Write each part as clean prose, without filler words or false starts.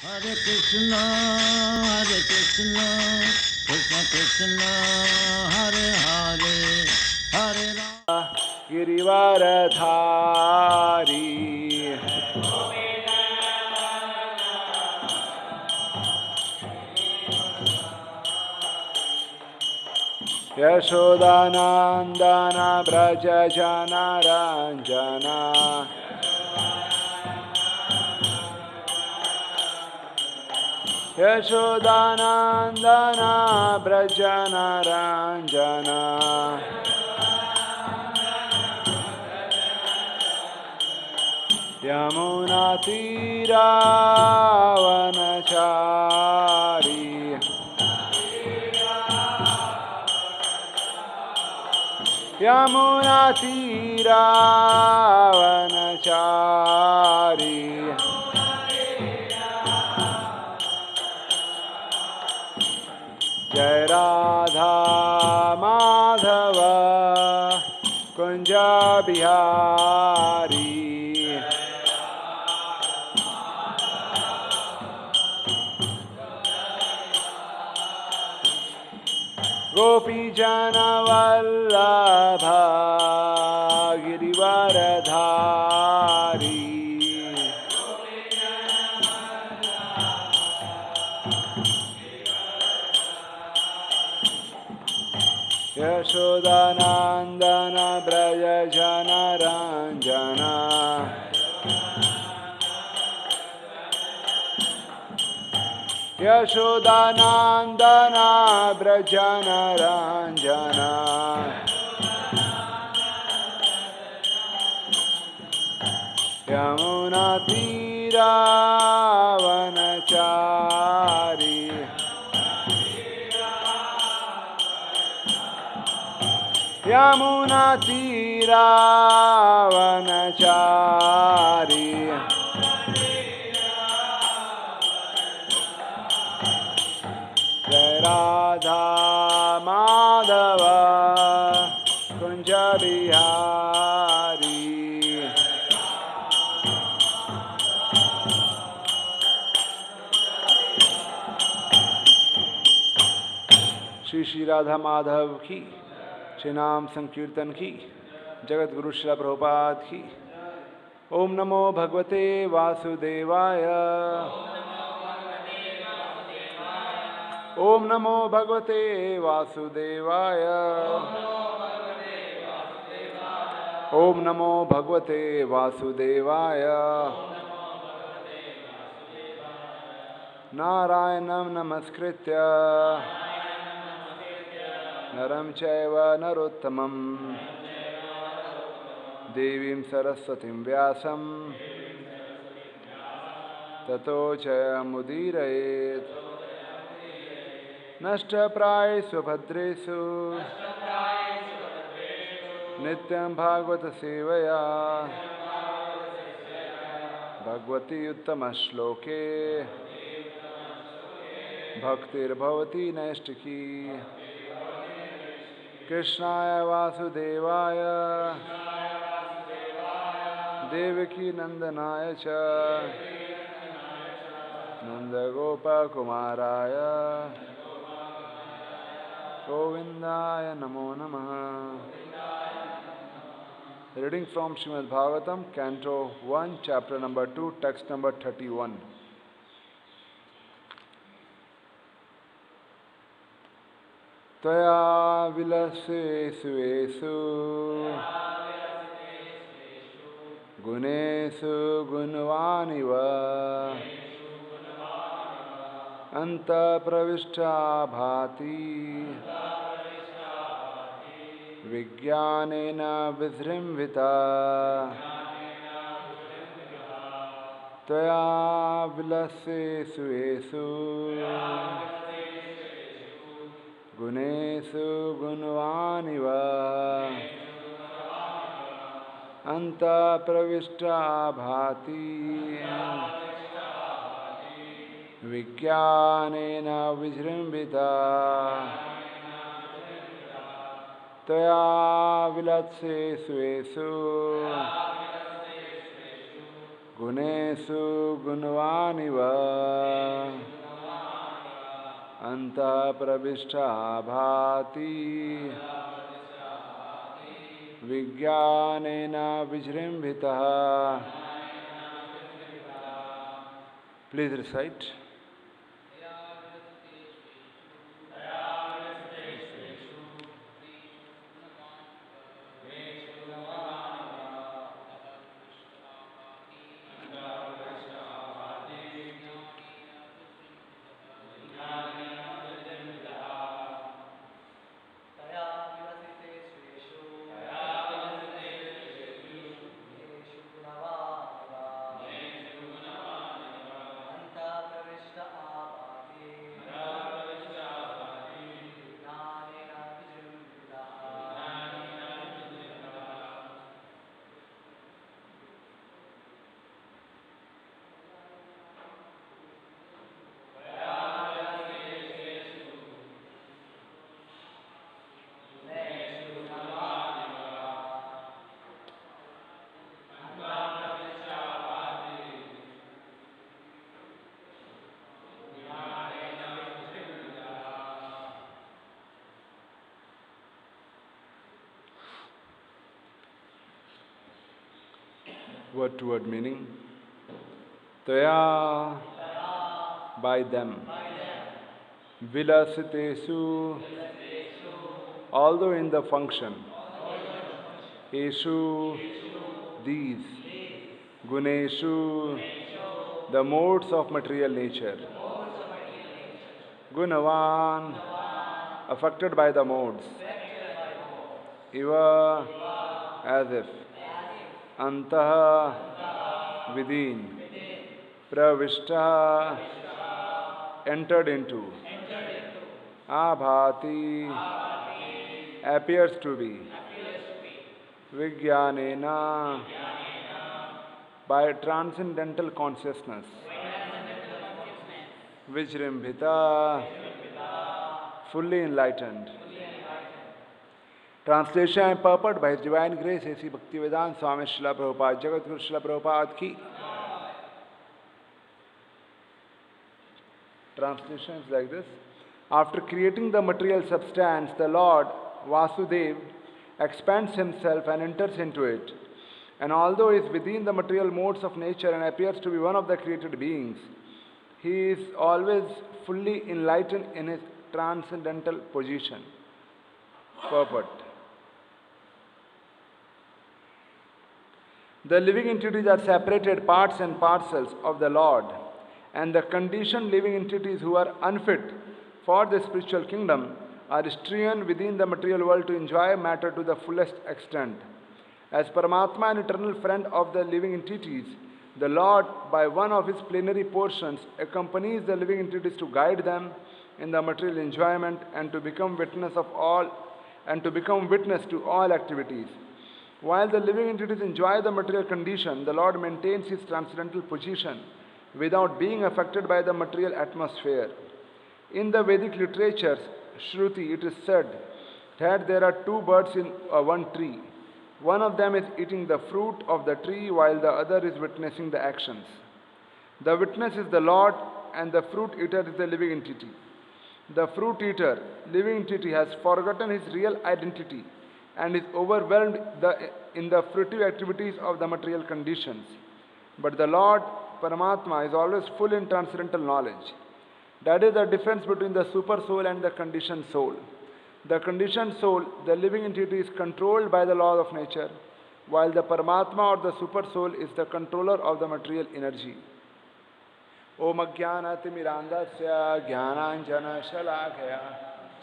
Hare Krishna, Krishna Krishna, Hare Hare, Hare Rama. Girivardhari Yashodanandan Vraj जनरंजना Yashodanandan Vraj जनरंजना Yamuna तीरावनचारी Yamuna तीरावनचारी जय राधा माधव कुंज बिहारी गोपी जन वल्लभ गिरिवरधारी यशोदानंदन व्रज जनरंजना यशोदानंदन व्रज जनरंजना यमुना तीरावनचारी यमुना तीरावनचारी जय राधा माधव कुंज बिहारी श्री श्री राधा माधव की श्री नाम संकीर्तन की जगत गुरु श्रील प्रभुपाद की। ओम नमो भगवते वासुदेवाय ओम नमो भगवते वासुदेवाय ओम नमो भगवते वासुदेवाय नारायणं नमस्कृत्य नरं चैव नरोत्तमं देवीं सरस्वतीं व्यासं ततो जयमुदीरयेत् नष्टप्रायेषु भद्रेषु नित्यं भागवत सेवया भगवती उत्तमश्लोके भक्तिर्भवती नैष्टिकी। कृष्णाय वासुदेवाय देवकी नंदनाय च नंदगोपकुमाराय गोविंदाय नमो नमः। Reading from Srimad Bhagavatam, Canto 1, Chapter number 2, Text number 31. त्वया विलसेषु गुणेषु गुणवानिव अन्तःप्रविष्टा भाति विज्ञानेन विजृम्भिता त्वया विलसेषु गुणेषु गुणवानिव अन्तःप्रविष्टा भाति विज्ञानेन विजृम्भिता त्वया विलसेषु गुणेषु गुणवानिव अन्तः प्रविष्टा भाति विज्ञानेन विजृम्भितः. Please recite. Word to word meaning. Taya, by them. Vilasitesu, although in the function. Eshu, these. Guneshu, the modes of material nature. Gunavan, affected by the modes. Iva, as if. Antah, within. Pravishta, entered into. Abhati, appears to be. Vijnanena, by transcendental consciousness. Vijrimbhita, fully enlightened. Translation and purport by His Divine Grace, A.C. Bhaktivedanta Swami Srila Prabhupada, Jagat Guru Srila Prabhupada ki. Translation is like this. After creating the material substance, the Lord Vasudeva expands himself and enters into it. And although he is within the material modes of nature and appears to be one of the created beings, he is always fully enlightened in his transcendental position. Purport. The living entities are separated parts and parcels of the Lord, and the conditioned living entities who are unfit for the spiritual kingdom are strewn within the material world to enjoy matter to the fullest extent. As Paramatma, an eternal friend of the living entities, the Lord, by one of his plenary portions, accompanies the living entities to guide them in the material enjoyment and to become witness to all activities. While the living entities enjoy the material condition, the Lord maintains his transcendental position without being affected by the material atmosphere. In the Vedic literatures, Shruti, it is said that there are two birds in one tree. One of them is eating the fruit of the tree while the other is witnessing the actions. The witness is the Lord and the fruit eater is the living entity. The fruit eater, living entity, has forgotten his real identity and is overwhelmed in the fruitive activities of the material conditions. But the Lord, Paramatma, is always full in transcendental knowledge. That is the difference between the super soul and the conditioned soul. The conditioned soul, the living entity, is controlled by the law of nature, while the Paramatma or the super soul is the controller of the material energy. Om Ajnanatimirandasya Jnananjana Shalakaya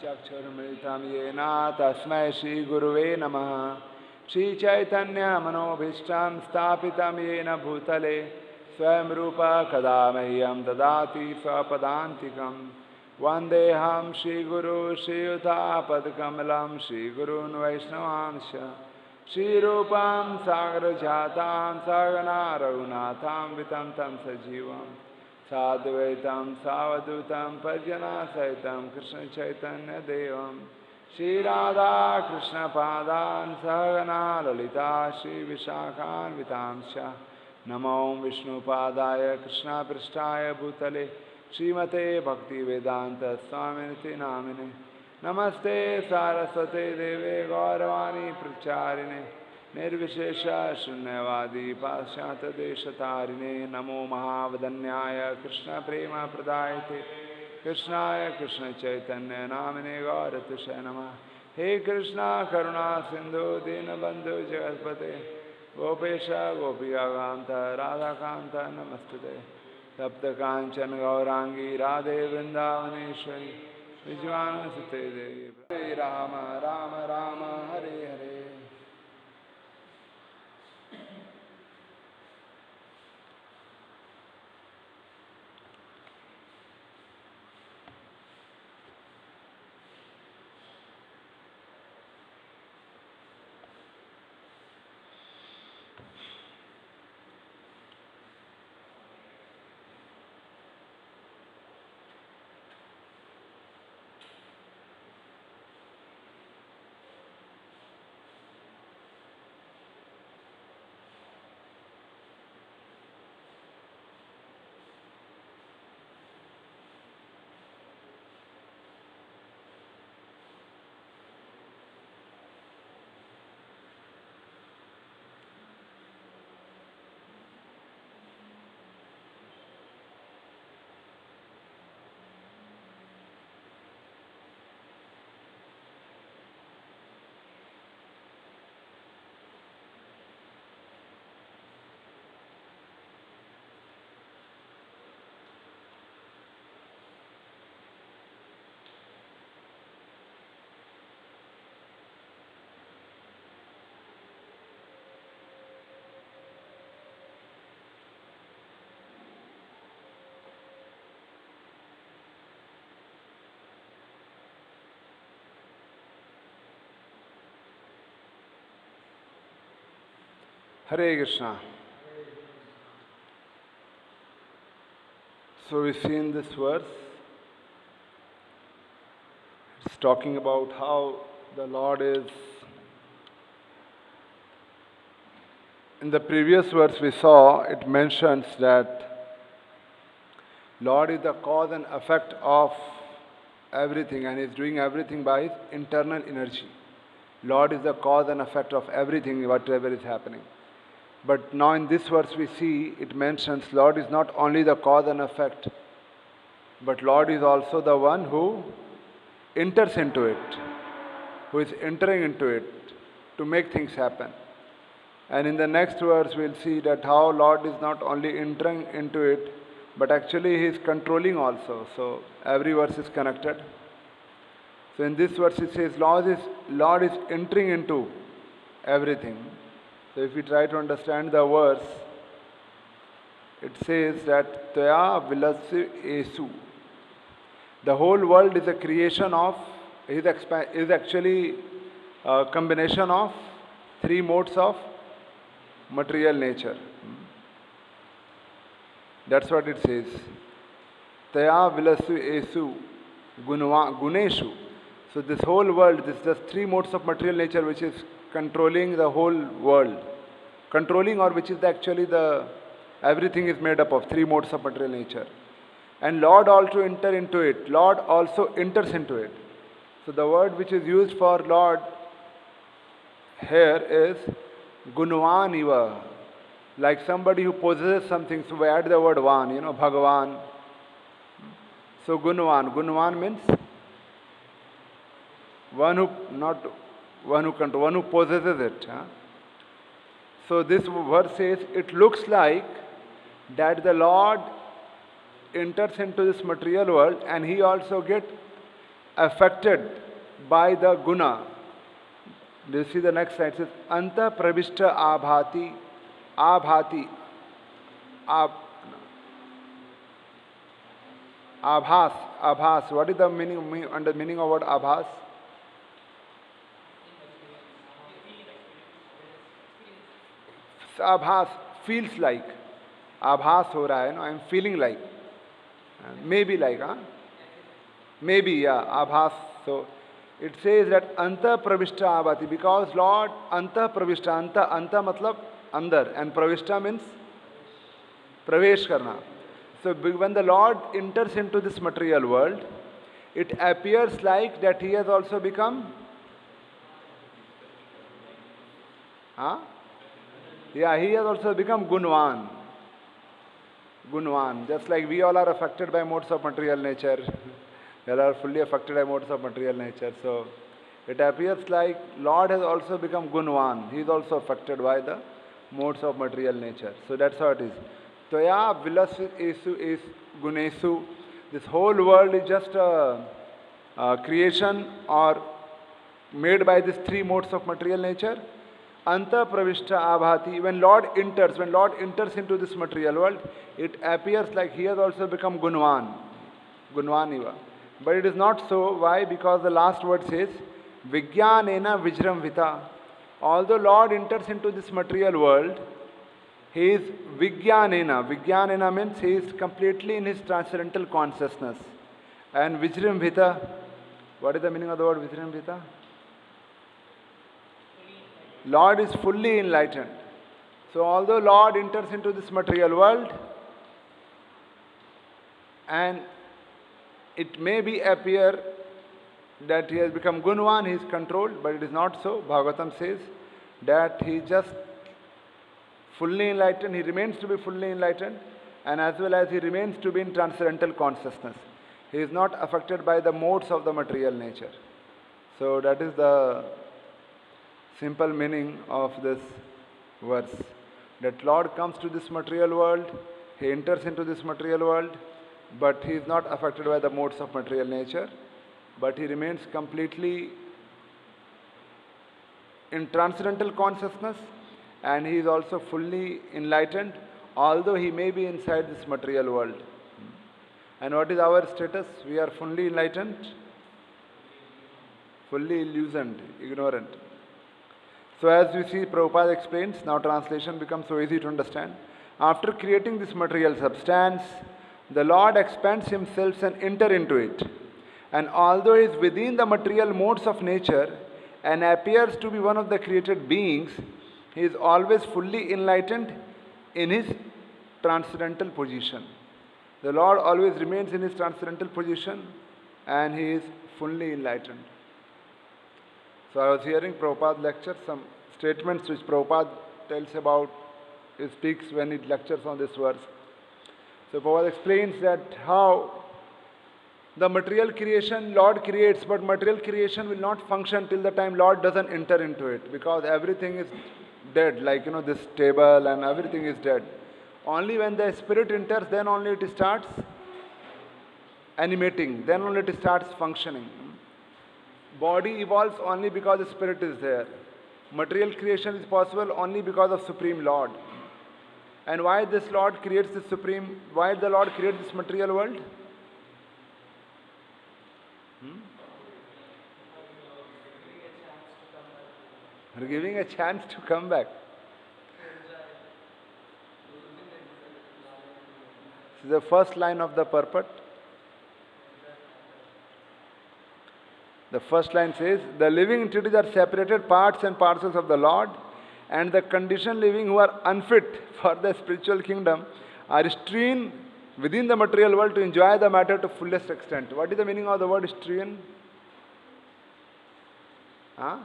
Chakshurmritam Yena Tasmai Shri Guruve Namaha Shri Chaitanya Manobhishtam Stapitam Yena Bhutale Swayam Rupa Kadamahyam Dadati Swapadantikam Vandeham Shri Guru Shri Yuta Padkamalam Shri Gurun Vaishnavansha Shri Rupam Sagar Jatam Sagana Raghunatham Vitam Tam Sajivam Sadvaitam Savadutam Pajana Saitam Krishna Chaitanya Devam Shri Radha Krishna Padan Sagana Lalita Shri Vishakhan Vitamsha नमो विष्णुपादाय कृष्णापृष्ठाय भूतले श्रीमते भक्तिवेदांत स्वामिनिति नामिने नमस्ते सारस्वते देवे गौरवाणी प्रचारिणे निर्विशेष शून्यवादी पाश्चात्यदेशतारिणे नमो महावदन्याय कृष्ण प्रेम प्रदायते कृष्णाय कृष्ण चैतन्य नामिने गौरतुषे नमः। हे कृष्णा करुणा सिंधु दीनबंधु जगत्पते गोपेश गोपिकांत राधाकांत नमस्तुते। तप्त कांचन गौरांगी राधे वृंदावनेश्वरी विज्वानसुते देवी। हरे Ram Ram Ram Hare Hare. Hare Krishna. So we see in this verse, it's talking about how the Lord is. In the previous verse we saw, it mentions that Lord is the cause and effect of everything and is doing everything by His internal energy. Lord is the cause and effect of everything, whatever is happening. But now in this verse we see, it mentions Lord is not only the cause and effect, but Lord is also the one who enters into it, who is entering into it to make things happen. And in the next verse we'll see that how Lord is not only entering into it, but actually He is controlling also. So every verse is connected. So in this verse it says Lord is entering into everything. So if we try to understand the verse, it says that Taya Vilasya Esu. The whole world is a creation of, is actually a combination of three modes of material nature. That's what it says. Taya Vilasya Esu Guneshu. So this whole world, this is just three modes of material nature which is controlling the whole world. Controlling, or which is actually everything is made up of three modes of material nature. And Lord also enter into it. Lord also enters into it. So the word which is used for Lord here is Gunvan Iva. Like somebody who possesses something, so we add the word Van, Bhagavan. So Gunvan. Gunvan means one who controls, one who possesses it. So this verse says, it looks like that the Lord enters into this material world and He also gets affected by the guna. Do you see the next slide? It says, Anta Pravishta Abhati, Abhati, Abhas, Abhas. What is the meaning of word Abhas? Abhas feels like. Abhas ho raha hai, I am feeling like. Maybe like, Maybe, yeah, Abhas. So it says that Anta Pravishta Abhati, because Lord Anta Pravishta, Anta matlab andar, and Pravishta means प्रवेश करना. So when the Lord enters into this material world, it appears like that he has also become, huh? Yeah, he has also become Gunwan. Gunwan. Just like we all are affected by modes of material nature. We all are fully affected by modes of material nature. So it appears like Lord has also become Gunwan. He is also affected by the modes of material nature. So that's how it is. Toya vilasvit esu is gunesu. This whole world is just a creation or made by these three modes of material nature. Anta pravishta abhati. When Lord enters into this material world, it appears like he has also become Gunwan. Gunvaniva. But it is not so. Why? Because the last word says, Vijnanena Vijramvita. Although Lord enters into this material world, he is Vijnanena. Vijnanena means he is completely in his transcendental consciousness. And Vijramvita, what is the meaning of the word Vijramvita? Lord is fully enlightened. So although Lord enters into this material world, and it may be appear that he has become Gunwan, he is controlled, but it is not so. Bhagavatam says that he is just fully enlightened, he remains to be fully enlightened, and as well as he remains to be in transcendental consciousness. He is not affected by the modes of the material nature. So that is the simple meaning of this verse. That Lord comes to this material world, he enters into this material world, but he is not affected by the modes of material nature, but he remains completely in transcendental consciousness, and he is also fully enlightened, although he may be inside this material world. And what is our status? We are fully enlightened, fully illusioned, ignorant. So as you see, Prabhupada explains, now translation becomes so easy to understand. After creating this material substance, the Lord expands himself and enters into it. And although he is within the material modes of nature and appears to be one of the created beings, he is always fully enlightened in his transcendental position. The Lord always remains in his transcendental position and he is fully enlightened. So I was hearing Prabhupada lecture, some statements which Prabhupada tells about, he speaks when he lectures on this verse. So Prabhupada explains that how the material creation Lord creates, but material creation will not function till the time Lord doesn't enter into it, because everything is dead, like this table and everything is dead. Only when the spirit enters, then only it starts animating, then only it starts functioning. Body evolves only because the spirit is there. Material creation is possible only because of Supreme Lord. And why this Lord creates this supreme, why the Lord creates this material world? Giving a chance to come back. This is the first line of the purport. The first line says, the living entities are separated parts and parcels of the Lord, and the conditioned living who are unfit for the spiritual kingdom are strewn within the material world to enjoy the matter to fullest extent. What is the meaning of the word strewn? Huh?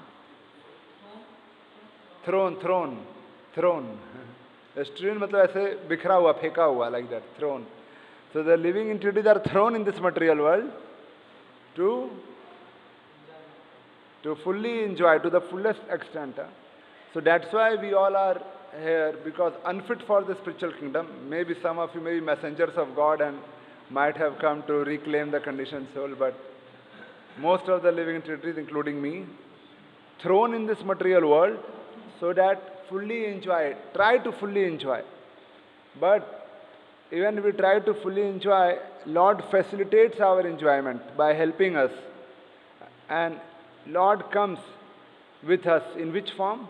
Thrown. Strewn मतलब ऐसे बिखरा हुआ, फेंका हुआ, like that, thrown. So the living entities are thrown in this material world to fully enjoy to the fullest extent. So that's why we all are here, because unfit for the spiritual kingdom. Maybe some of you may be messengers of God and might have come to reclaim the conditioned soul, but most of the living entities, including me, thrown in this material world so that fully enjoy, try to fully enjoy. But even if we try to fully enjoy, Lord facilitates our enjoyment by helping us. And Lord comes with us in which form?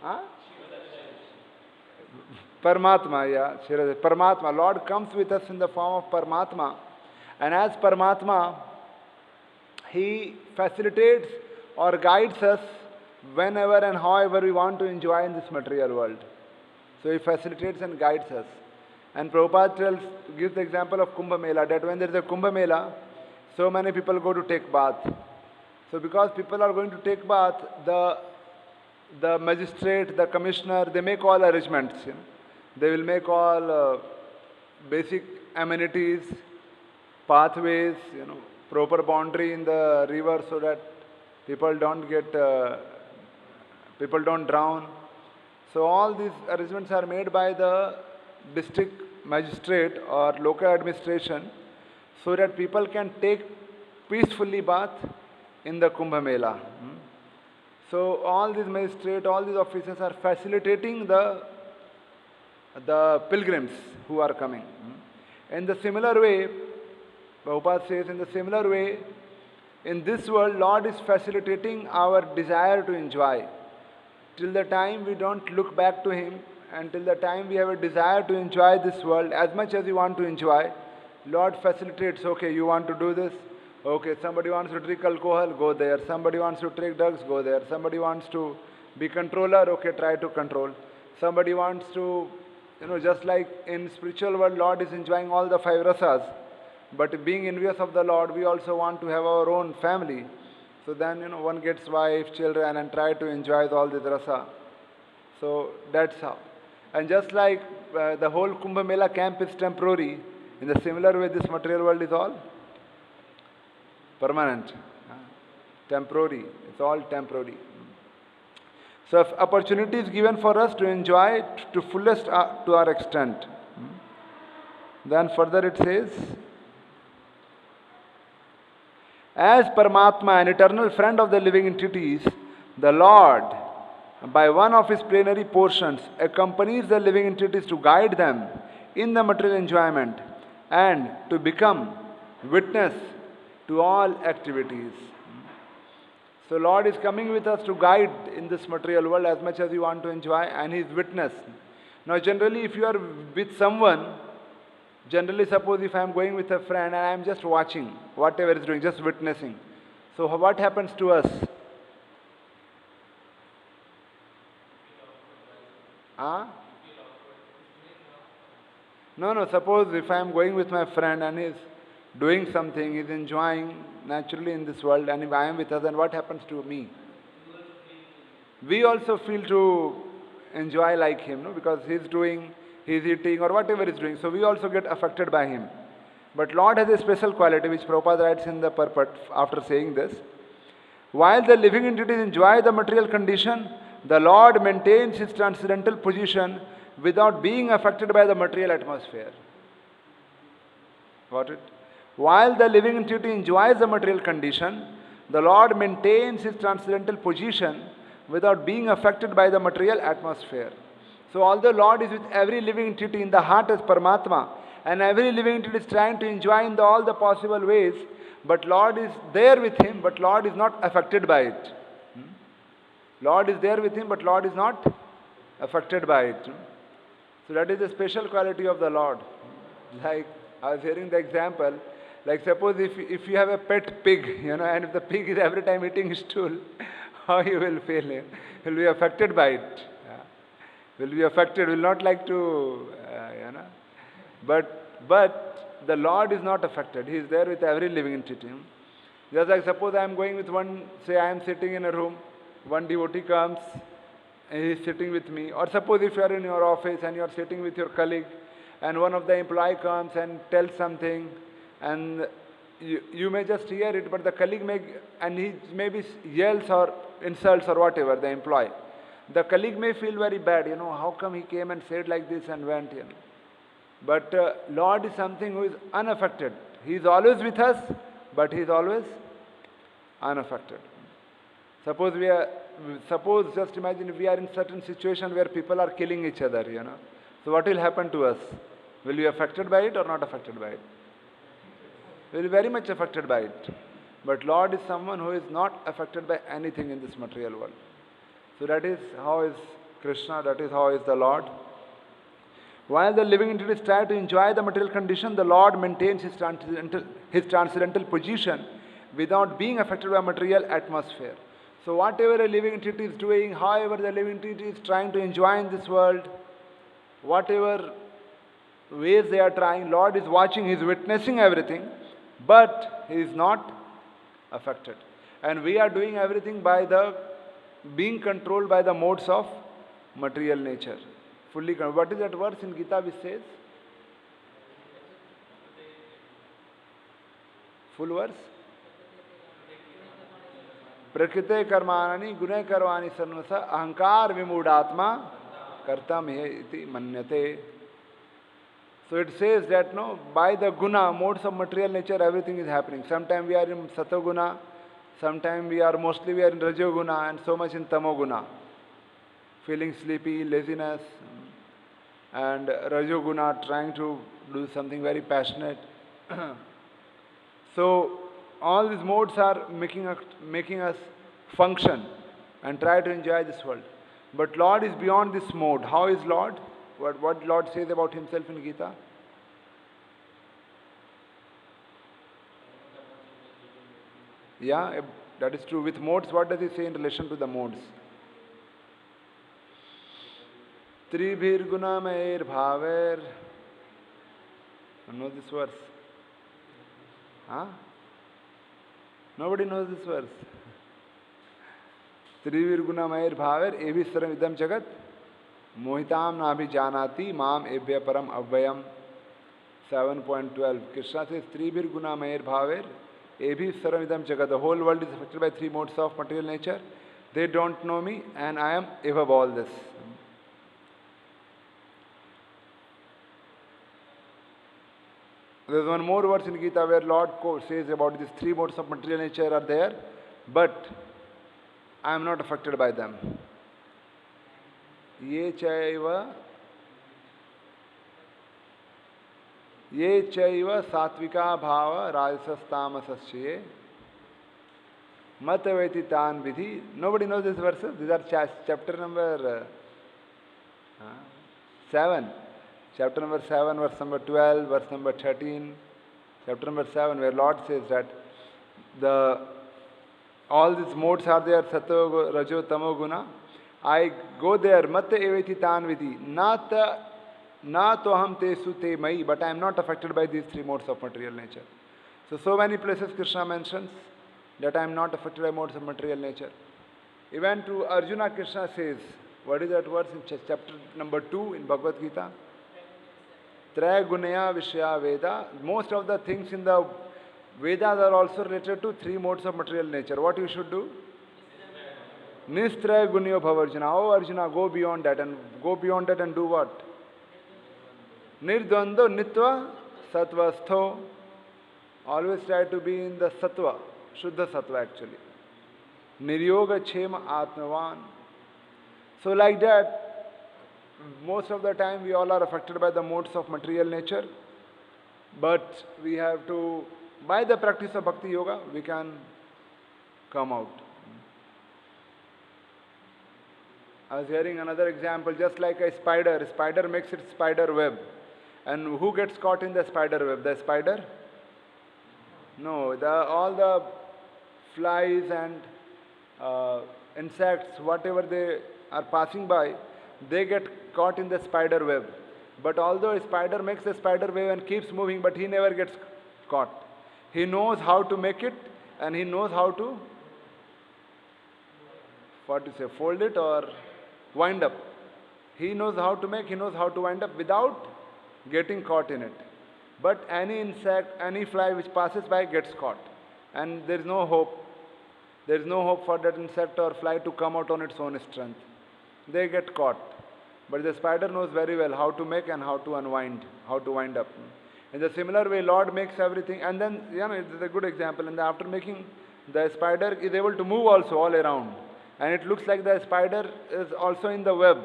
Huh? Paramatma, yeah. Paramatma. Lord comes with us in the form of Paramatma. And as Paramatma, He facilitates or guides us whenever and however we want to enjoy in this material world. So he facilitates and guides us. And Prabhupada gives the example of Kumbh Mela, that when there is a Kumbh Mela, so many people go to take bath. So because people are going to take bath, the magistrate, the commissioner, they make all arrangements. They will make all basic amenities, pathways, proper boundary in the river so that people don't drown. So all these arrangements are made by the district magistrate or local administration so that people can take peacefully bath in the Kumbh Mela. So all these magistrates, all these officers are facilitating the pilgrims who are coming. In the similar way, Prabhupada says, in the similar way, in this world, Lord is facilitating our desire to enjoy. Till the time we don't look back to Him, and till the time we have a desire to enjoy this world as much as we want to enjoy, Lord facilitates, okay, you want to do this? Okay, somebody wants to drink alcohol, go there. Somebody wants to take drugs, go there. Somebody wants to be controller, okay, try to control. Somebody wants to, just like in spiritual world, Lord is enjoying all the five rasas. But being envious of the Lord, we also want to have our own family. So then, one gets wife, children, and try to enjoy all this rasa. So that's how. And just like the whole Kumbh Mela camp is temporary, in the similar way, this material world is all permanent, temporary. It's all temporary. So if opportunity is given for us to enjoy it to fullest to our extent, then further it says, as Paramatma, an eternal friend of the living entities, the Lord, by one of His plenary portions, accompanies the living entities to guide them in the material enjoyment and to become witness to all activities. So Lord is coming with us to guide in this material world as much as you want to enjoy, and He is witness. Now generally if you are with someone, generally suppose if I am going with a friend and I am just watching whatever is doing, just witnessing. So what happens to us? No, suppose if I am going with my friend and he is doing something, he is enjoying naturally in this world, and if I am with us, then what happens to me? We also feel to enjoy like him, no? Because he is doing, he is eating or whatever he is doing, so we also get affected by him. But Lord has a special quality which Prabhupada writes in the purport after saying this. While the living entities enjoy the material condition, the Lord maintains His transcendental position without being affected by the material atmosphere. Got it? While the living entity enjoys the material condition, the Lord maintains His transcendental position without being affected by the material atmosphere. So although Lord is with every living entity in the heart as Paramatma, and every living entity is trying to enjoy in all the possible ways, but Lord is there with him, but Lord is not affected by it. Lord is there with him, but Lord is not affected by it. So that is the special quality of the Lord. Like I was hearing the example, like suppose if you have a pet pig, and if the pig is every time eating stool, how you will feel? You will be affected by it. Will be affected, will not like to, But the Lord is not affected. He is there with every living entity. Just like suppose I am going with one, say I am sitting in a room, one devotee comes, and he is sitting with me. Or suppose if you are in your office and you are sitting with your colleague, and one of the employee comes and tells something, and you may just hear it, but the colleague he maybe yells or insults or whatever, the employee. The colleague may feel very bad, how come he came and said like this and went, But Lord is something who is unaffected. He is always with us, but He is always unaffected. Suppose just imagine if we are in certain situation where people are killing each other, So what will happen to us? Will we be affected by it or not affected by it? We will be very much affected by it. But Lord is someone who is not affected by anything in this material world. So that is how is Krishna, that is how is the Lord. While the living entities try to enjoy the material condition, the Lord maintains His transcendental position without being affected by material atmosphere. So whatever a living entity is doing, however the living entity is trying to enjoy in this world, whatever ways they are trying, Lord is watching, He is witnessing everything, but He is not affected. And we are doing everything by the being controlled by the modes of material nature. Fully controlled. What is that verse in Gita which says? Full verse? प्रकृते कर्माणि गुणे कर्वाणि सर्वस अहंकार विमूढ़ात्मा कर्तम हे इति मन्यते. So it says that no, by the guna, modes of material nature, everything is happening. Sometimes we are in satoguna, sometimes we are in rajoguna, and so much in tamoguna. Feeling sleepy, laziness, and rajoguna trying to do something very passionate. So all these modes are making us function and try to enjoy this world. But Lord is beyond this mode. How is Lord? What Lord says about Himself in Gita? Yeah, that is true. With modes, what does He say in relation to the modes? Tribhir gunamair bhaver. Know this verse? Huh? Nobody knows this verse. Trivir gunamair bhaver eviswaram idam jagat mohitam nabhi janati mam ebhya param avvayam. 7.12. Krishna says Trivir gunamair bhaver eviswaram idam jagat. The whole world is affected by three modes of material nature. They don't know me and I am above all this. There is one more verse in Gita where Lord says about these three modes of material nature are there, but I am not affected by them. Ye chaiva satvika bhava rajasas tamasasye mataveti tan vidhi. Nobody knows this verse. These are chapter number 7. Chapter number 7, verse number 12, verse number 13. Chapter number 7, where Lord says that all these modes are there, sato, rajo, tamo, guna. I go there, matte eveti tan vidhi. Na toham te su te mai, but I am not affected by these three modes of material nature. So many places Krishna mentions that I am not affected by modes of material nature. Even to Arjuna, Krishna says, what is that verse in chapter number 2 in Bhagavad Gita? Traya gunaya vishya veda. Most of the things in the Vedas are also related to three modes of material nature. What you should do? Nistraya gunyo bhava Arjuna. Oh Arjuna, go beyond that and do what? Nirdvando nitva sattvastho. Always try to be in the sattva, Shuddha sattva actually. Niryoga chema atmavan. So like that, most of the time we all are affected by the modes of material nature, but we have to, by the practice of bhakti yoga, we can come out. I was hearing another example, just like a spider makes its spider web. And who gets caught in the spider web? The spider? No, all the flies and insects, whatever they are passing by, they get caught in the spider web. But although a spider makes a spider web and keeps moving, but he never gets caught. He knows how to make it and he knows how to, fold it or wind up. He knows how to make, he knows how to wind up without getting caught in it. But any insect, any fly which passes by gets caught. And there is no hope. There is no hope for that insect or fly to come out on its own strength. They get caught. But the spider knows very well how to make and how to unwind, how to wind up. In the similar way, Lord makes everything, and then, it's a good example. And after making, the spider is able to move also all around. And it looks like the spider is also in the web,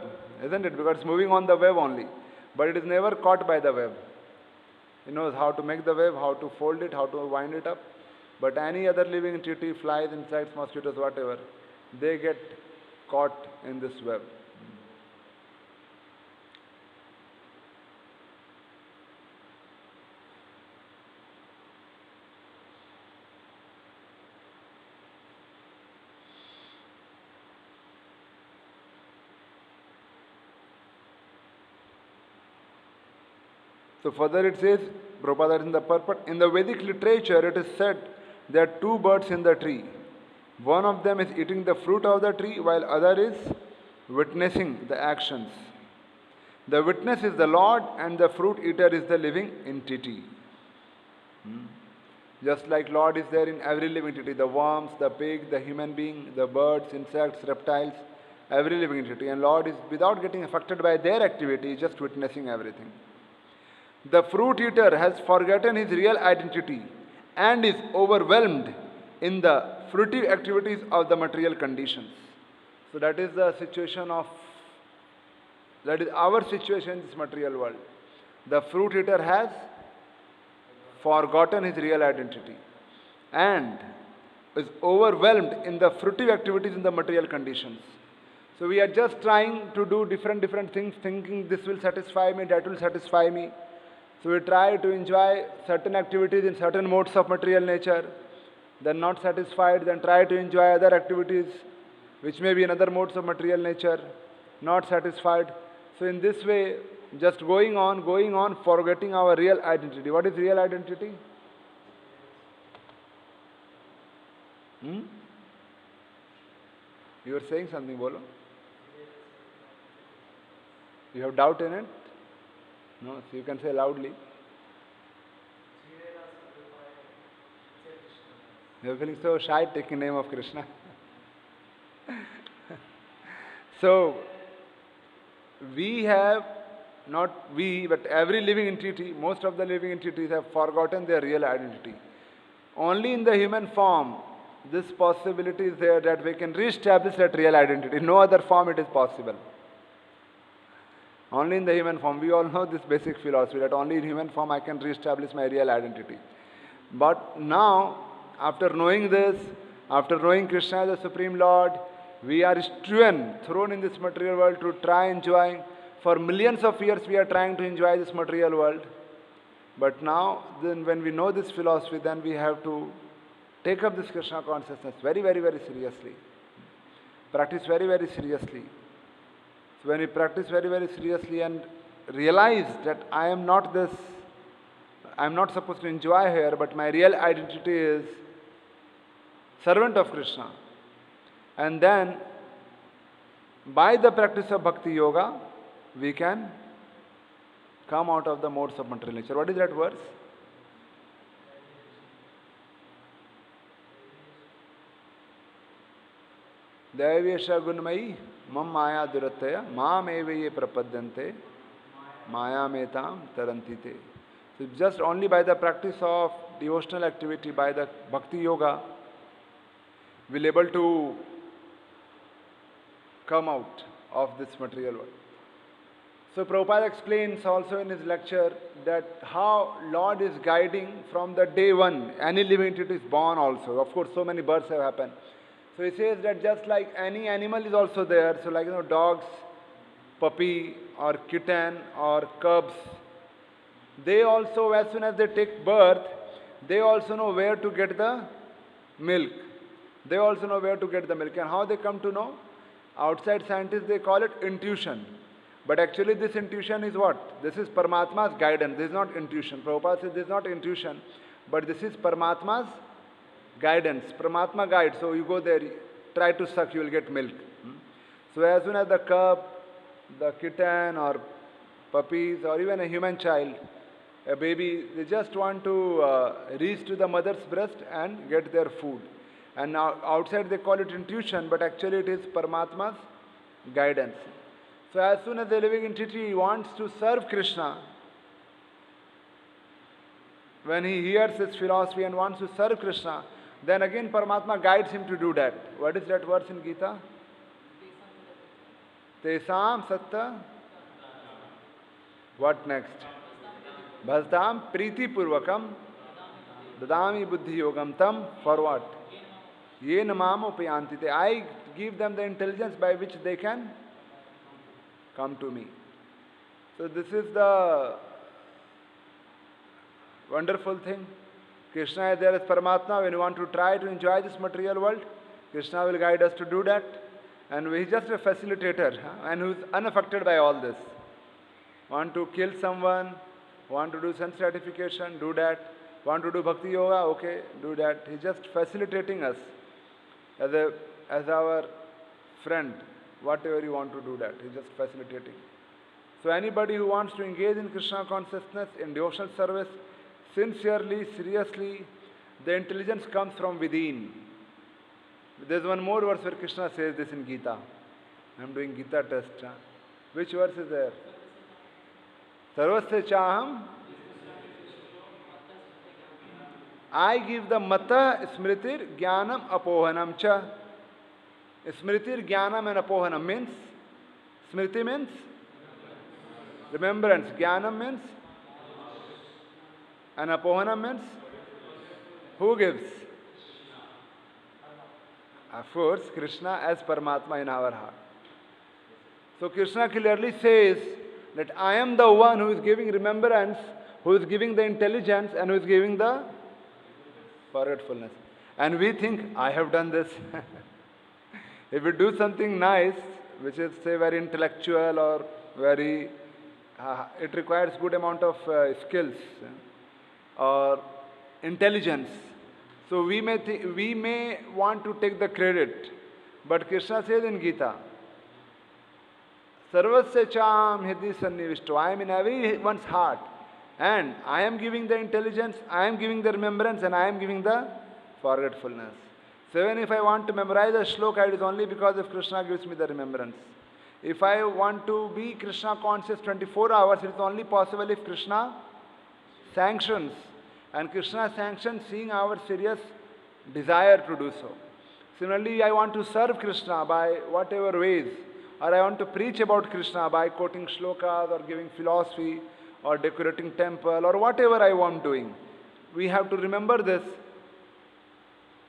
isn't it? Because it's moving on the web only. But it is never caught by the web. He knows how to make the web, how to fold it, how to wind it up. But any other living entity, flies, insects, mosquitoes, whatever, they get caught in this web. So further it says, Prabhupada in the purport, in the Vedic literature it is said there are two birds in the tree. One of them is eating the fruit of the tree while other is witnessing the actions. The witness is the Lord and the fruit eater is the living entity. Just like Lord is there in every living entity, the worms, the pig, the human being, the birds, insects, reptiles, every living entity. And Lord is, without getting affected by their activity, just witnessing everything. The fruit eater has forgotten his real identity and is overwhelmed in the fruitive activities of the material conditions. So that is the situation of, that is our situation in this material world. The fruit eater has forgotten his real identity and is overwhelmed in the fruitive activities in the material conditions. So we are just trying to do different things, thinking this will satisfy me, that will satisfy me. So we try to enjoy certain activities in certain modes of material nature, then not satisfied, then try to enjoy other activities which may be in other modes of material nature, not satisfied. So in this way, just going on, forgetting our real identity. What is real identity? You are saying something, Bolo? You have doubt in it? No, so you can say loudly. You are feeling so shy taking name of Krishna. So, we have, not we, but every living entity, most of the living entities have forgotten their real identity. Only in the human form, this possibility is there that we can re-establish that real identity. In no other form it is possible. Only in the human form. We all know this basic philosophy that only in human form I can re-establish my real identity. But now, after knowing this, after knowing Krishna as the Supreme Lord, we are thrown in this material world to try enjoying. For millions of years we are trying to enjoy this material world. But now, then when we know this philosophy, then we have to take up this Krishna consciousness very seriously. Practice very seriously. So when we practice very seriously and realize that I am not this, I am not supposed to enjoy here, but my real identity is servant of Krishna. And then, by the practice of Bhakti Yoga, we can come out of the modes of material nature. What is that verse? Daivesha gunmayi mam maya durataya mam eva ye prapadyante maya metam tarantite. So just only by the practice of devotional activity, by the Bhakti Yoga, we'll able to come out of this material world. So Prabhupada explains also in his lecture that how Lord is guiding from the day one. Any living entity is born also. Of course, so many births have happened. So he says that just like any animal is also there, so like dogs, puppy or kitten or cubs, they also, as soon as they take birth, they also know where to get the milk. They also know where to get the milk. And how they come to know? Outside scientists, they call it intuition. But actually this intuition is what? This is Paramatma's guidance. This is not intuition. Prabhupada says this is not intuition, but this is Paramatma's guidance. Paramatma guides. So you go there, try to suck, you will get milk. So as soon as the cub, the kitten or puppies or even a human child, a baby, they just want to reach to the mother's breast and get their food. And now outside they call it intuition, but actually it is Paramatma's guidance. So as soon as the living entity wants to serve Krishna, when he hears his philosophy and wants to serve Krishna, then again Paramatma guides him to do that. What is that verse in Gita? Tesam satta. What next? Bhastam priti purvakam dadami buddhi yogam tam. For what? Ye namam upayantite. I give them the intelligence by which they can come to me. So this is the wonderful thing. Krishna is there as Paramatma. When you want to try to enjoy this material world, Krishna will guide us to do that. And he is just a facilitator and who is unaffected by all this. Want to kill someone, Want to do sense gratification? Do that. Want to do bhakti yoga? Okay, do that. He's just facilitating us as our friend. Whatever you want to do that, he's just facilitating. So anybody who wants to engage in Krishna consciousness, in devotional service, sincerely, seriously, the intelligence comes from within. There's one more verse where Krishna says this in Gita. I'm doing Gita test. Huh? Which verse is there? Sarvasya chaham. I give the mata smritir jnanam apohanam cha. Smritir jnanam and apohanam means, smriti means remembrance, jnanam means, and apohanam means who gives? Of course, Krishna as Paramatma in our heart. So Krishna clearly says that I am the one who is giving remembrance, who is giving the intelligence, and who is giving the forgetfulness. And we think, I have done this. If we do something nice, which is say very intellectual or very, it requires good amount of skills or intelligence. So we may want to take the credit. But Krishna says in Gita, Sarvasya cham hidi sannivishto. I am in everyone's heart. And I am giving the intelligence, I am giving the remembrance, and I am giving the forgetfulness. So even if I want to memorize a shloka, it is only because if Krishna gives me the remembrance. If I want to be Krishna conscious 24 hours, it is only possible if Krishna sanctions. And Krishna sanctions seeing our serious desire to do so. Similarly, I want to serve Krishna by whatever ways, or I want to preach about Krishna by quoting shlokas or giving philosophy or decorating temple or whatever I want doing. We have to remember this.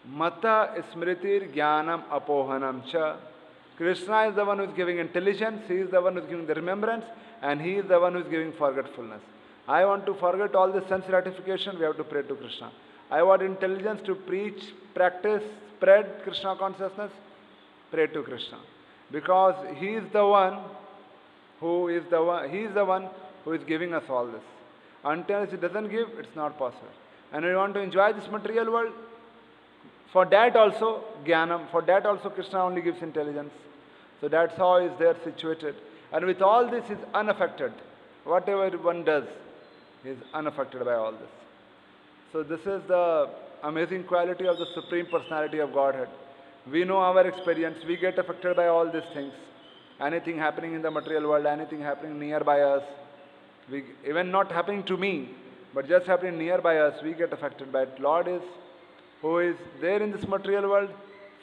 Mata smritir jnanam apohanam cha. Krishna is the one who is giving intelligence, he is the one who is giving the remembrance, and he is the one who is giving forgetfulness. I want to forget all this sense gratification, we have to pray to Krishna. I want intelligence to preach, practice, spread Krishna consciousness, pray to Krishna. Because he is the one who is giving us all this. Until he doesn't give, it's not possible. And we want to enjoy this material world. For that also, Jnanam, for that also Krishna only gives intelligence. So that's how is there situated. And with all this is unaffected. Whatever one does, he is unaffected by all this. So this is the amazing quality of the Supreme Personality of Godhead. We know our experience, we get affected by all these things. Anything happening in the material world, anything happening nearby us, even not happening to me, but just happening nearby us, we get affected by it. Lord is who is there in this material world,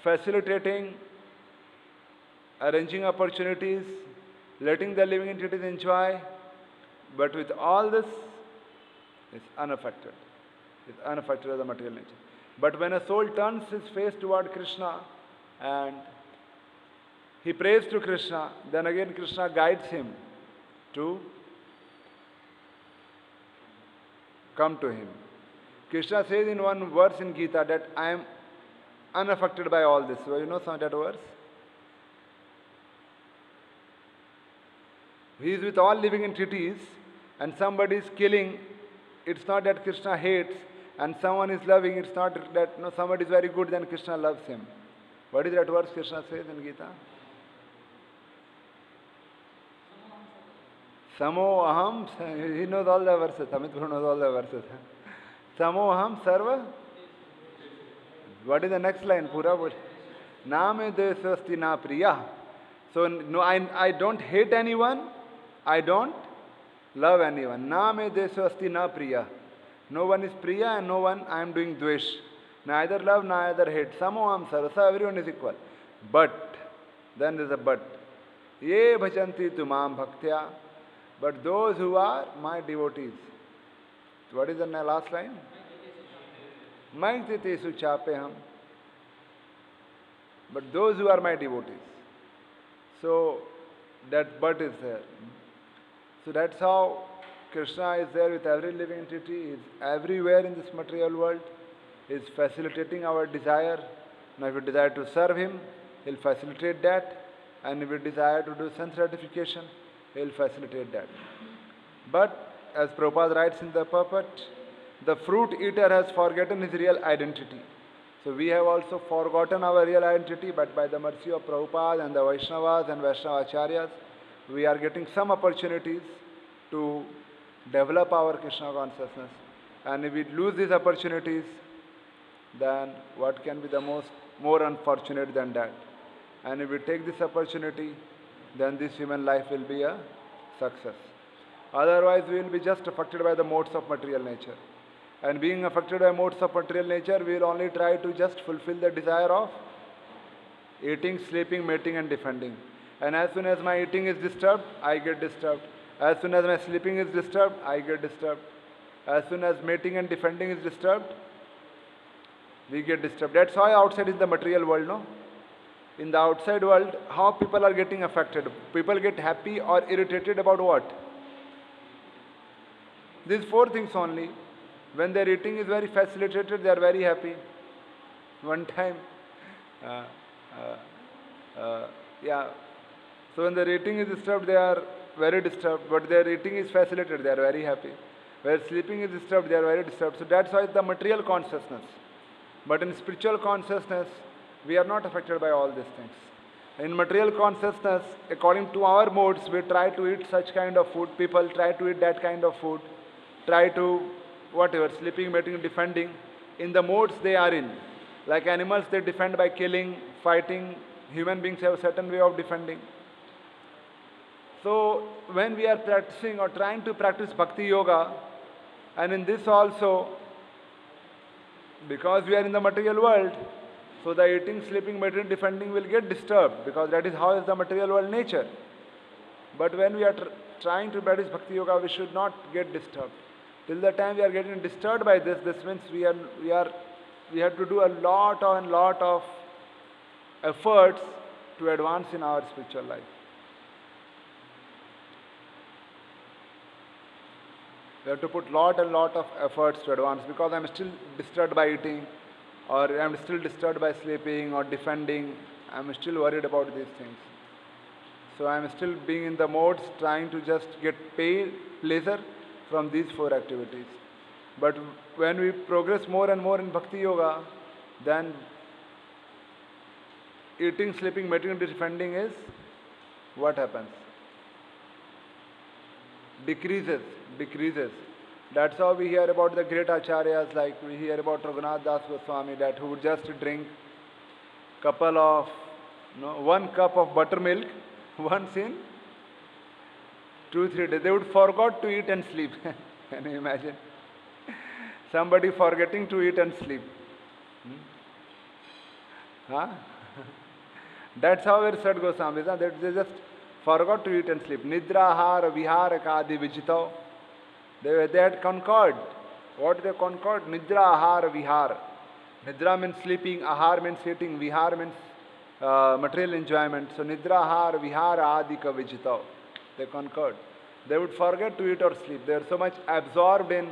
facilitating, arranging opportunities, letting the living entities enjoy, but with all this, it's unaffected. It's unaffected by the material nature. But when a soul turns his face toward Krishna and he prays to Krishna, then again Krishna guides him to come to him. Krishna says in one verse in Gita that I am unaffected by all this. So you know some of that verse? He is with all living entities and somebody is killing. It's not that Krishna hates, and someone is loving. It's not that somebody is very good, then Krishna loves him. What is that verse Krishna says in Gita? Samo aham, he knows all the verses. Amit Guru knows all the verses. Samo aham sarva. What is the next line? Pura bol. Name desvasti na priya. So no, I don't hate anyone. I don't love anyone. Name desvasti na priya. No one is priya and no one I am doing dvesh. Neither love, neither hate. Samo aham sarva. So everyone is equal. But, then there is a but. Ye bhajanti tumam bhaktya. But those who are my devotees. What is the last line? Maititesu chapeham. But those who are my devotees. So that but is there. So that's how Krishna is there with every living entity. He is everywhere in this material world. He is facilitating our desire. Now if we desire to serve him, he will facilitate that. And if we desire to do sense gratification, he will facilitate that. But as Prabhupada writes in the purport, the fruit eater has forgotten his real identity. So we have also forgotten our real identity, but by the mercy of Prabhupada and the Vaishnavas and Vaishnavacharyas, we are getting some opportunities to develop our Krishna consciousness. And if we lose these opportunities, then what can be the more unfortunate than that? And if we take this opportunity, then this human life will be a success. Otherwise, we will be just affected by the modes of material nature. And being affected by modes of material nature, we will only try to just fulfill the desire of eating, sleeping, mating and defending. And as soon as my eating is disturbed, I get disturbed. As soon as my sleeping is disturbed, I get disturbed. As soon as mating and defending is disturbed, we get disturbed. That's why outside is the material world, no? In the outside world, how people are getting affected? People get happy or irritated about what? These four things only. When their eating is very facilitated, they are very happy. One time, so when their eating is disturbed, they are very disturbed. But their eating is facilitated, they are very happy. Where sleeping is disturbed, they are very disturbed. So that's why it's the material consciousness. But in spiritual consciousness, we are not affected by all these things. In material consciousness, according to our modes, we try to eat such kind of food. People try to eat that kind of food. Try to whatever, sleeping, mating, defending, in the modes they are in. Like animals, they defend by killing, fighting. Human beings have a certain way of defending. So when we are practicing or trying to practice Bhakti Yoga, and in this also, because we are in the material world, so the eating, sleeping, mating, defending will get disturbed, because that is how is the material world nature. But when we are trying to practice Bhakti Yoga, we should not get disturbed. Till the time we are getting disturbed by this means we have to do a lot of efforts to advance in our spiritual life. We have to put lot of efforts to advance, because I am still disturbed by eating, or I am still disturbed by sleeping or defending. I am still worried about these things. So I am still being in the modes trying to just get pleasure from these four activities. But when we progress more and more in Bhakti Yoga, then eating, sleeping, mating, defending is what happens? Decreases. That's how we hear about the great acharyas, like we hear about Raghunath Das Goswami, that who would just drink one cup of buttermilk once in 2-3 days. They would forget to eat and sleep. Can you imagine? Somebody forgetting to eat and sleep. That's how we're Sad Goswamis. They just forgot to eat and sleep. Nidra, ahara, vihara, kadi, vijito. They had conquered. What they conquered? Nidra, ahara, vihara. Nidra means sleeping, ahar means eating, vihar means material enjoyment. So Nidra, ahara, vihara, adika, vijito. They conquered. They would forget to eat or sleep. They are so much absorbed in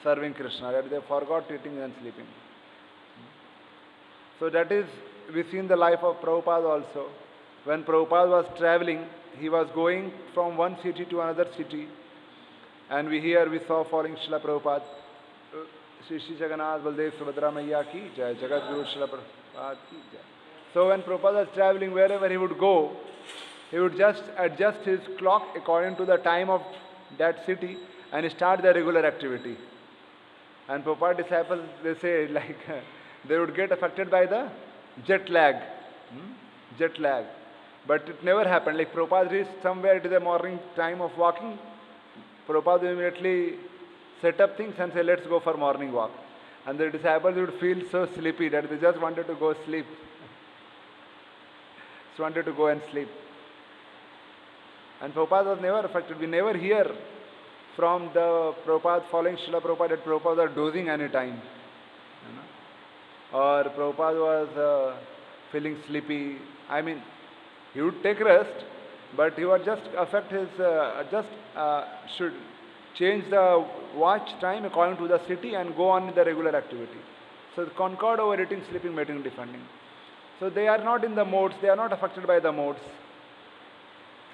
serving Krishna that they forgot eating and sleeping. So that is, we see in the life of Prabhupada also. When Prabhupada was traveling, he was going from one city to another city. And we saw following Srila Prabhupada. Shri Shri Jagannath Baldev Subhadra Maiya ki jai, Jagat Guru Srila Prabhupada ki jai. So when Prabhupada was traveling, wherever he would go, he would just adjust his clock according to the time of that city and start the regular activity. And Prabhupada disciples, they say, like, they would get affected by the jet lag. Jet lag. But it never happened. Like Prabhupada reached somewhere, it is a morning time of walking. Prabhupada immediately set up things and say, let's go for morning walk. And the disciples would feel so sleepy that they just wanted to go sleep. Just wanted to go and sleep. And Prabhupada was never affected. We never hear from the Prabhupada following Srila Prabhupada that Prabhupada was dozing any time. Or Prabhupada was feeling sleepy. I mean, he would take rest, but he would just affect his, should change the watch time according to the city and go on with the regular activity. So concord over eating, sleeping, mating, defending. So they are not in the modes, they are not affected by the modes.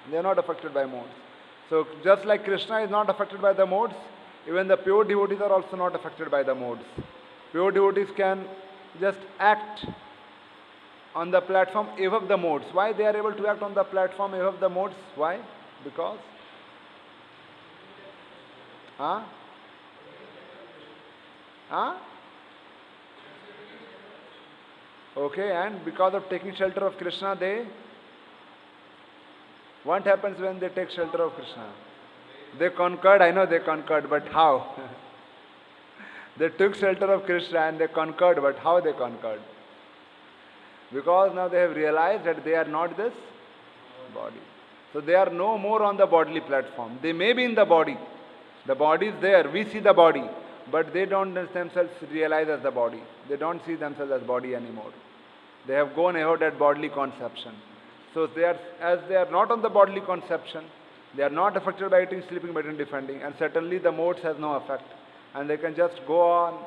They are not affected by modes. So just like Krishna is not affected by the modes, even the pure devotees are also not affected by the modes. Pure devotees can just act on the platform above the modes. Why they are able to act on the platform above the modes? Why? Because? Huh? Huh? Okay, and because of taking shelter of Krishna, what happens when they take shelter of Krishna? They conquered, I know they conquered, but how? They took shelter of Krishna and they conquered, but how they conquered? Because now they have realized that they are not this body. So they are no more on the bodily platform. They may be in the body. The body is there, we see the body, but they don't themselves realize as the body. They don't see themselves as body anymore. They have gone ahead that bodily conception. So as they are not on the bodily conception, they are not affected by eating, sleeping, but in defending, and certainly the modes has no effect. And they can just go on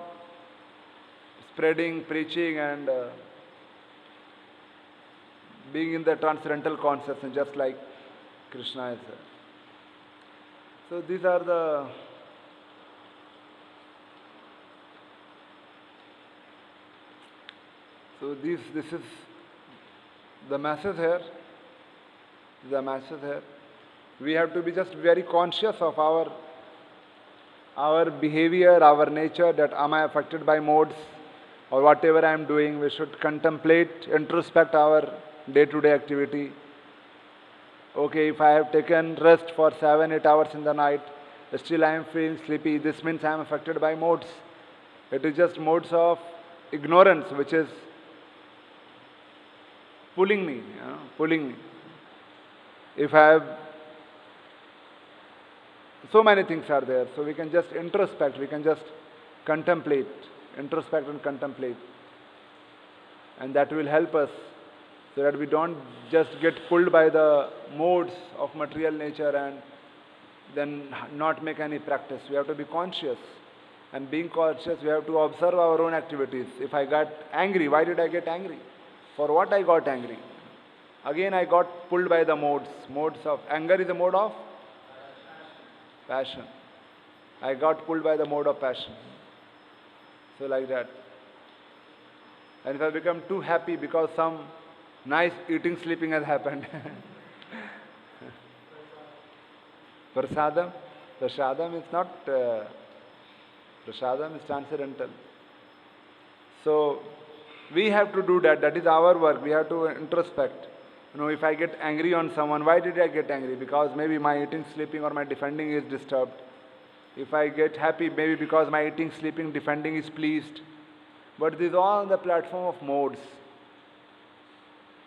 spreading, preaching, and being in the transcendental consciousness, just like Krishna is there. So these are the this is the message here. The message here. We have to be just very conscious of our behavior, our nature, that am I affected by modes or whatever I am doing. We should contemplate, introspect our day-to-day activity. Okay, if I have taken rest for 7-8 hours in the night, still I am feeling sleepy, this means I am affected by modes. It is just modes of ignorance which is pulling me, pulling me. If I have, so many things are there, so we can just introspect, we can just contemplate, introspect and contemplate. And that will help us so that we don't just get pulled by the modes of material nature and then not make any practice. We have to be conscious. And being conscious, we have to observe our own activities. If I got angry, why did I get angry? For what I got angry? Again, I got pulled by the modes. Modes of anger is a mode of passion. I got pulled by the mode of passion. So like that. And if I become too happy because some nice eating, sleeping has happened. Prasadam? Prasadam is not, prasadam is transcendental. So, we have to do that. That is our work. We have to introspect. If I get angry on someone, why did I get angry? Because maybe my eating, sleeping or my defending is disturbed. If I get happy, maybe because my eating, sleeping, defending is pleased. But this is all on the platform of modes.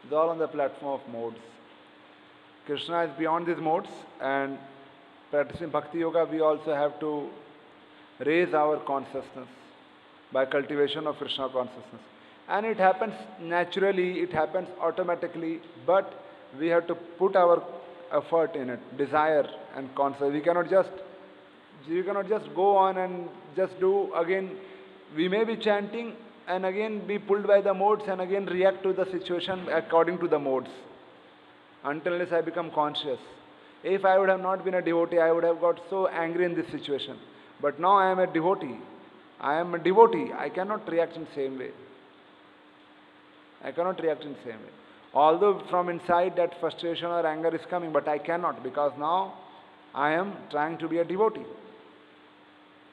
It's all on the platform of modes. Krishna is beyond these modes, and practicing Bhakti Yoga, we also have to raise our consciousness by cultivation of Krishna consciousness. And it happens naturally, it happens automatically, but we have to put our effort in it, desire and consciousness. We cannot just go on and just do again. We may be chanting and again be pulled by the modes and again react to the situation according to the modes. Until I become conscious. If I would have not been a devotee, I would have got so angry in this situation. But now I am a devotee. I cannot react in the same way. Although from inside that frustration or anger is coming, but I cannot, because now I am trying to be a devotee.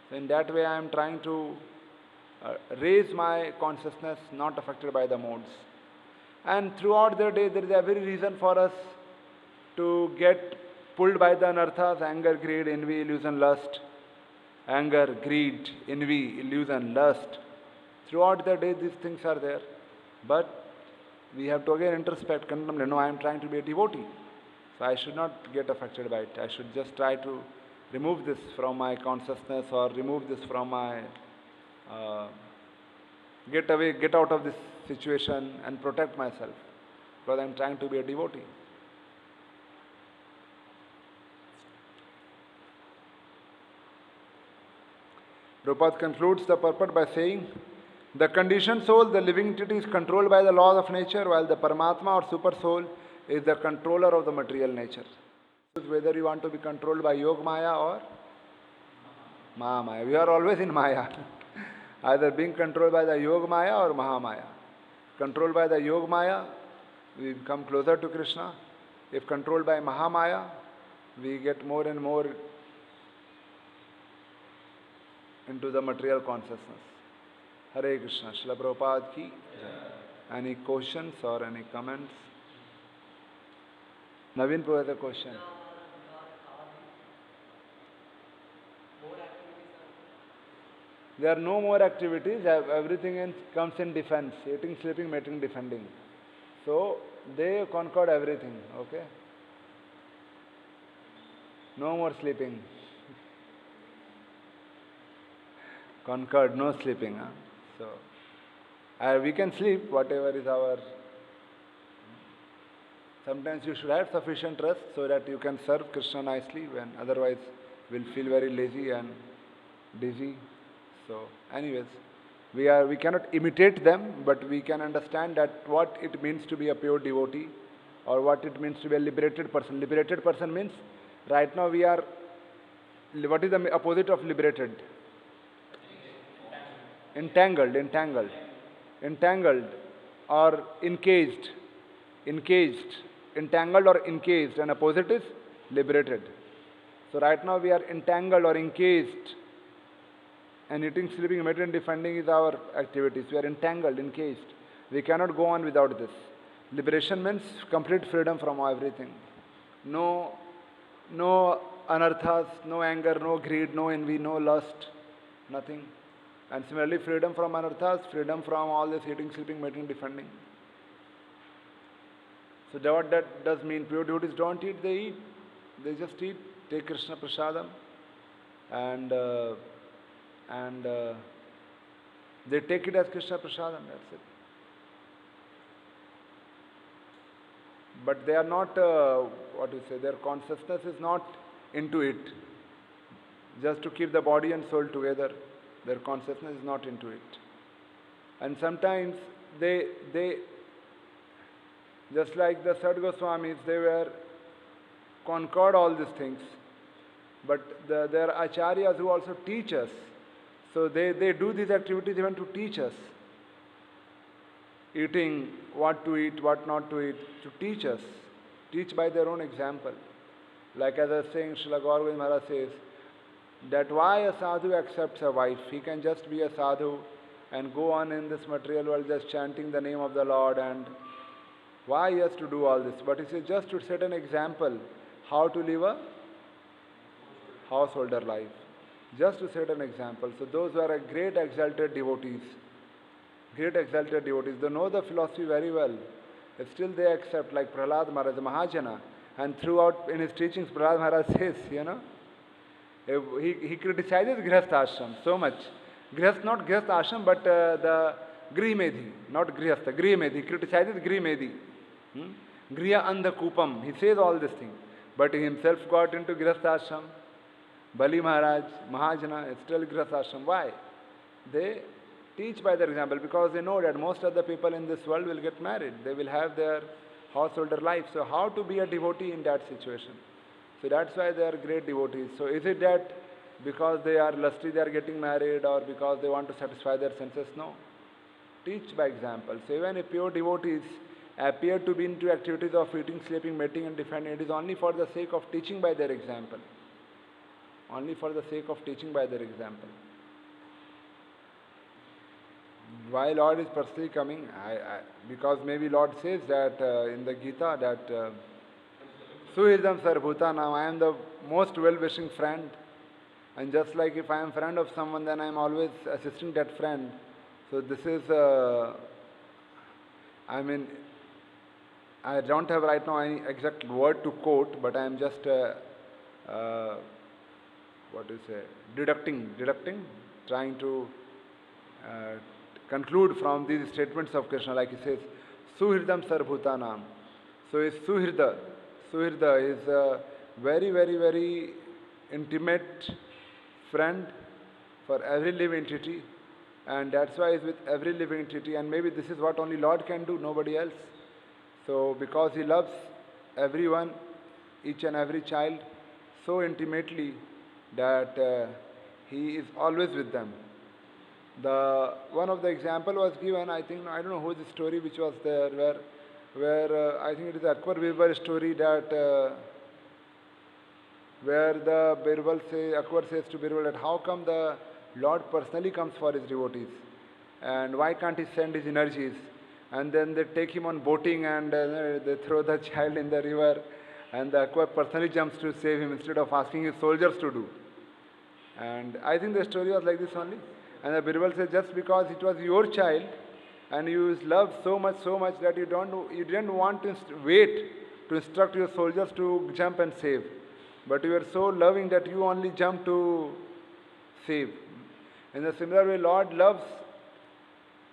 So in that way I am trying to raise my consciousness, not affected by the modes. And throughout the day there is every reason for us to get pulled by the anarthas: anger, greed, envy, illusion, lust. Anger, greed, envy, illusion, lust. Throughout the day these things are there. But we have to again introspect, contemplate. No, I am trying to be a devotee. So I should not get affected by it. I should just try to remove this from my consciousness, or remove this from my, get out of this situation and protect myself. Because I am trying to be a devotee. Prabhupada concludes the purport by saying, the conditioned soul, the living entity, is controlled by the laws of nature, while the Paramatma or super soul is the controller of the material nature. whether you want to be controlled by Yog Maya or Mahamaya. We are always in Maya. Either being controlled by the Yog Maya or Mahamaya. Controlled by the Yog Maya, we become closer to Krishna. If controlled by Mahamaya, we get more and more into the material consciousness. Hare Krishna. Srila Prabhupada ki jai. Any questions or any comments? Naveen Prabhu has a question. There are no more activities. Everything comes in defense. Eating, sleeping, mating, defending. So they conquered everything. Okay. No more sleeping. Conquered, no sleeping. Huh? So we can sleep, whatever is our. Sometimes you should have sufficient rest so that you can serve Krishna nicely. When otherwise, we'll feel very lazy and dizzy. So, anyways, we cannot imitate them, but we can understand that what it means to be a pure devotee, or what it means to be a liberated person. Liberated person means right now we are. What is the opposite of liberated? Entangled, entangled, entangled, or encaged, encaged, entangled or encaged, and opposite is liberated. So right now we are entangled or encaged, and eating, sleeping, mating, and defending is our activities. We are entangled, encaged. We cannot go on without this. Liberation means complete freedom from everything. No anarthas, no anger, no greed, no envy, no lust, nothing. And similarly, freedom from anarthas, freedom from all this eating, sleeping, mating, defending. So what that does mean, pure devotees don't eat, they eat. They just eat, take Krishna Prasadam, and they take it as Krishna Prasadam, that's it. But they are not, their consciousness is not into it. Just to keep the body and soul together. Their consciousness is not into it. And sometimes they just like the Sad Goswamis, they were conquered all these things. But there are acharyas who also teach us. So they do these activities even to teach us. Eating, what to eat, what not to eat, to teach us. Teach by their own example. Like as I was saying, Srila Gaur Govind Maharaj says, that why a sadhu accepts a wife. He can just be a sadhu and go on in this material world just chanting the name of the Lord, and why he has to do all this. But he says just to set an example how to live a householder life. Just to set an example. So those who are great exalted devotees, they know the philosophy very well. If still they accept, like Prahlad Maharaj, Mahajana, and throughout in his teachings Prahlad Maharaj says, he criticizes Grihastha Ashram so much. Not Grihastha Ashram, but the Grihmedhi, not Grihastha, Grihmedhi. He criticizes Grihmedhi. Griha Andha Kupam. He says all this thing. But he himself got into Grihastha Ashram. Bali Maharaj, Mahajana, it's still Grihastha Ashram. Why? They teach by their example because they know that most of the people in this world will get married. They will have their householder life. So how to be a devotee in that situation? So that's why they are great devotees. So is it that because they are lusty they are getting married, or because they want to satisfy their senses? No. Teach by example. So even if pure devotees appear to be into activities of eating, sleeping, mating and defending, it is only for the sake of teaching by their example. Only for the sake of teaching by their example. Why Lord is personally coming? Because maybe Lord says that in the Gita that Suhirdam Sarvbhutanam, I am the most well-wishing friend. And just like if I am friend of someone, then I am always assisting that friend. So this is, I don't have right now any exact word to quote, but I am just, deducting, trying to conclude from these statements of Krishna, like he says, Suhirdam Sarvbhutanam. So is Suhirda. Suhirda is a very, very, very intimate friend for every living entity, and that's why he's with every living entity, and maybe this is what only Lord can do, nobody else. So because he loves everyone, each and every child so intimately that he is always with them. The one of the example was given. I think I don't know whose story which was there, where I think it is Akbar Birbal story that where the Birbal say Akbar says to Birbal that how come the Lord personally comes for his devotees, and why can't he send his energies? And then they take him on boating and they throw the child in the river, and the Akbar personally jumps to save him instead of asking his soldiers to do. And I think the story was like this only. And the Birbal says, just because it was your child, and you loved so much that you didn't want to wait to instruct your soldiers to jump and save, but you were so loving that you only jumped to save. In a similar way, Lord loves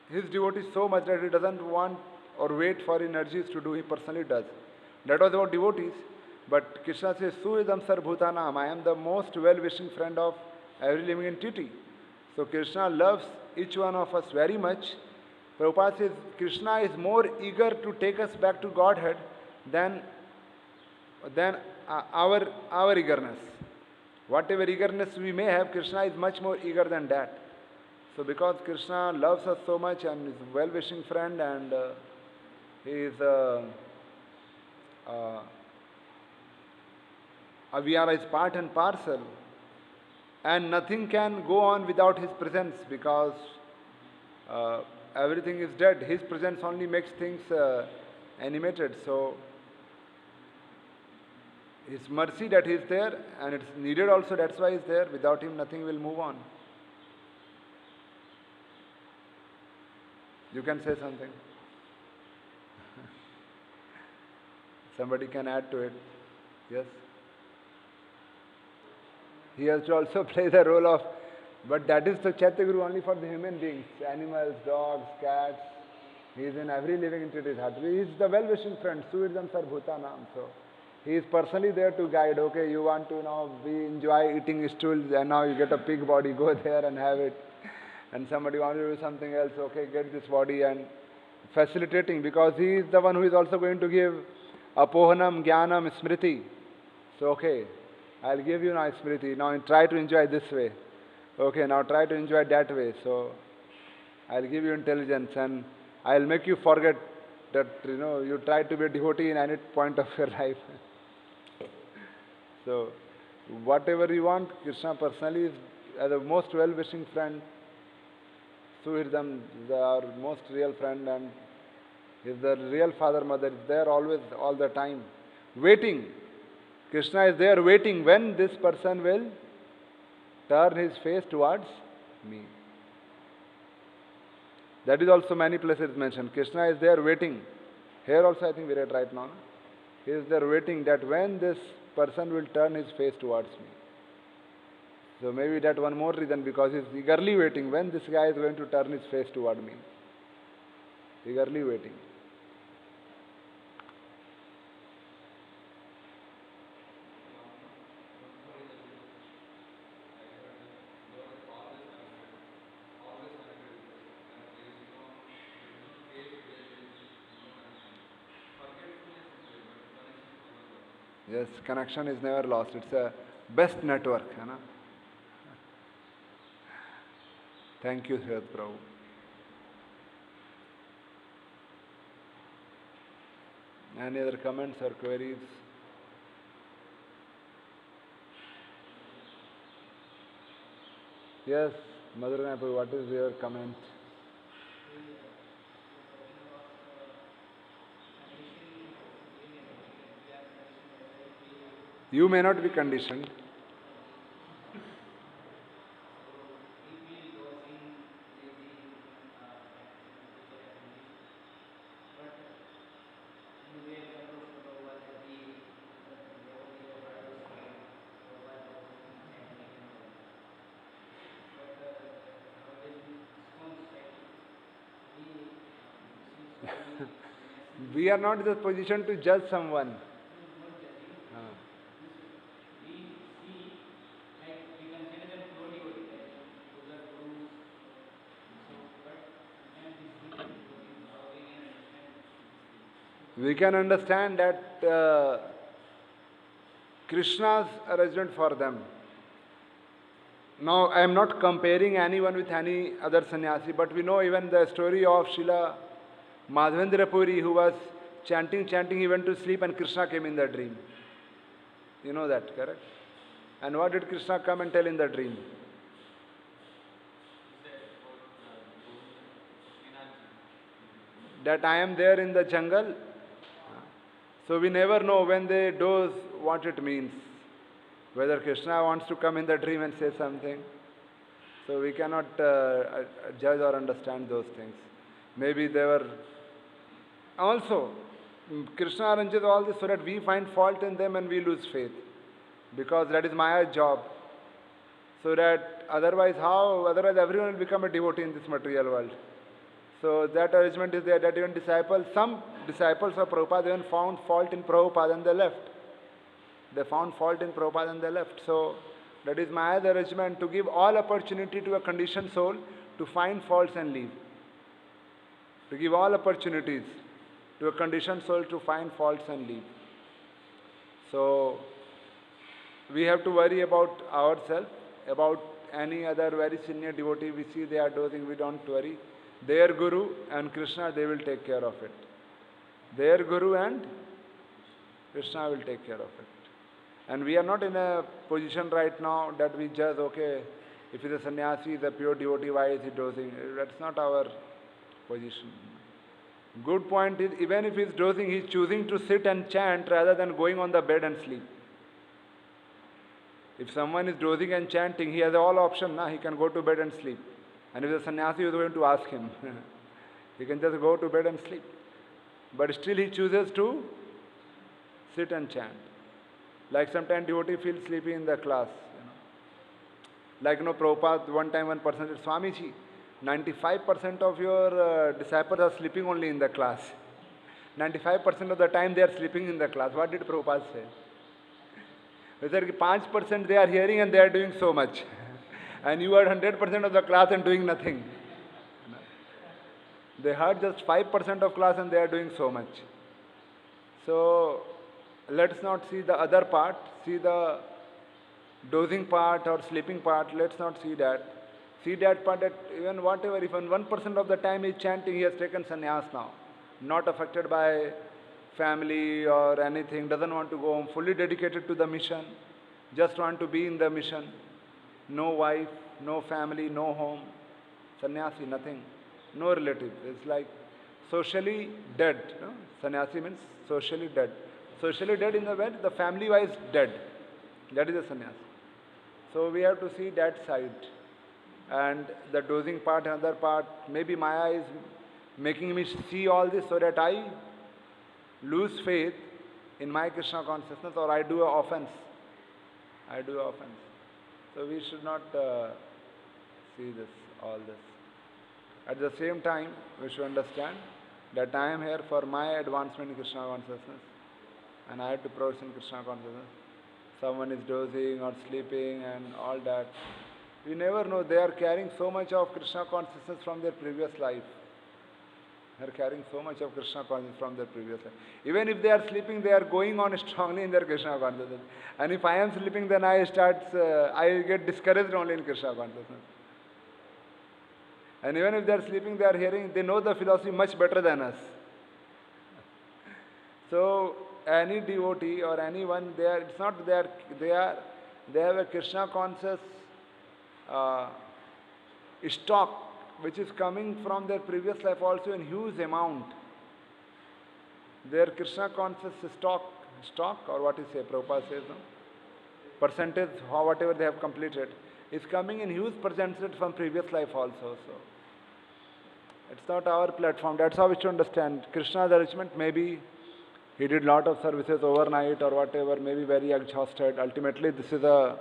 his devotees so much that he doesn't want or wait for energies to do, he personally does. That was about devotees. But Krishna says, Suidam Sarvbhutanam, I am the most well-wishing friend of every living entity. So Krishna loves each one of us very much. Prabhupada says Krishna is more eager to take us back to Godhead than our eagerness. Whatever eagerness we may have, Krishna is much more eager than that. So because Krishna loves us so much and is a well-wishing friend, and he is we are his part and parcel, and nothing can go on without his presence, because everything is dead. His presence only makes things animated. So his mercy that he is there, and it's needed also, that's why he is there. Without him nothing will move on. You can say something. Somebody can add to it. Yes? He has to also play the role of, but that is the Chaitya Guru only for the human beings, animals, dogs, cats. He is in every living entity's heart. He is the well-wishing friend, Suvirdam Sarvbhutanam. So he is personally there to guide. Okay, you want to now enjoy eating stools, and now you get a pig body, go there and have it. And somebody wants to do something else, okay, get this body, and facilitating, because he is the one who is also going to give apohanam, jnanam, smriti. So okay, I'll give you now smriti, now try to enjoy this way. Okay, now try to enjoy that way. So I'll give you intelligence, and I'll make you forget that, you try to be a devotee in any point of your life. So whatever you want, Krishna personally is the most well-wishing friend. Suhirdam is our most real friend, and is the real father, mother, is there always, all the time, waiting. Krishna is there waiting when this person will turn his face towards me. That is also many places mentioned. Krishna is there waiting. Here also I think we read right now. He is there waiting that when this person will turn his face towards me. So maybe that one more reason, because he is eagerly waiting when this guy is going to turn his face toward me. Eagerly waiting. Yes, connection is never lost. It's a best network. Thank you, Sridhar Prabhu. Any other comments or queries? Yes, Madhurana Prabhu, what is your comment? You may not be conditioned. We are not in the position to judge someone. We can understand that Krishna's arrangement for them. Now, I am not comparing anyone with any other sannyasi, but we know even the story of Srila Madhavendra Puri, who was chanting, he went to sleep and Krishna came in the dream. You know that, correct? And what did Krishna come and tell in the dream? That I am there in the jungle. So we never know when they doze what it means. Whether Krishna wants to come in the dream and say something. So we cannot judge or understand those things. Maybe they were... Also, Krishna arranges all this so that we find fault in them and we lose faith. Because that is Maya's job. So that otherwise how? Otherwise everyone will become a devotee in this material world. So that arrangement is there, that even some disciples of Prabhupada even found fault in Prabhupada and they left. They found fault in Prabhupada and they left. So that is Maya's arrangement to give all opportunity to a conditioned soul to find faults and leave. To give all opportunities to a conditioned soul to find faults and leave. So we have to worry about ourselves, about any other very senior devotee we see they are dozing, we don't worry. Their Guru and Krishna, they will take care of it. Their Guru and Krishna will take care of it. And we are not in a position right now that we judge, okay, if he's a sannyasi, he's a pure devotee, why is he dozing? That's not our position. Good point is, even if he's dozing, he's choosing to sit and chant rather than going on the bed and sleep. If someone is dozing and chanting, he has all option, he can go to bed and sleep. And if the sannyasi is going to ask him, he can just go to bed and sleep. But still he chooses to sit and chant. Like sometimes devotee feels sleepy in the class. Like, Prabhupada, one time one person said, Swamiji, 95% of your disciples are sleeping only in the class. 95% of the time they are sleeping in the class. What did Prabhupada say? He said, 5% they are hearing and they are doing so much. And you are 100% of the class and doing nothing. They heard just 5% of class and they are doing so much. So, let's not see the other part, see the dozing part or sleeping part, let's not see that. See that part that even whatever, even 1% of the time he is chanting, he has taken sannyas now. Not affected by family or anything, doesn't want to go home, fully dedicated to the mission, just want to be in the mission. No wife, no family, no home, sannyasi, nothing, no relative. It's like socially dead. Sannyasi means socially dead. Socially dead in the way, the family-wise dead. That is a sannyasi. So we have to see that side. And the dozing part, another part, maybe Maya is making me see all this so that I lose faith in my Krishna consciousness or I do an offense. I do an offense. So we should not see this, all this. At the same time, we should understand that I am here for my advancement in Krishna consciousness. And I have to progress in Krishna consciousness. Someone is dozing or sleeping and all that. We never know, they are carrying so much of Krishna consciousness from their previous life. They are carrying so much of Krishna consciousness from their previous life. Even if they are sleeping, they are going on strongly in their Krishna consciousness. And if I am sleeping, then I get discouraged only in Krishna consciousness. And even if they are sleeping, they are hearing, they know the philosophy much better than us. So, any devotee or anyone, they have a Krishna conscious stock which is coming from their previous life also in huge amount. Their Krishna conscious stock or what you say, Prabhupada says, no? Percentage, whatever they have completed, is coming in huge percentage from previous life also. So, it's not our platform. That's how we should understand. Krishna's arrangement, maybe he did lot of services overnight or whatever, maybe very exhausted. Ultimately, this is a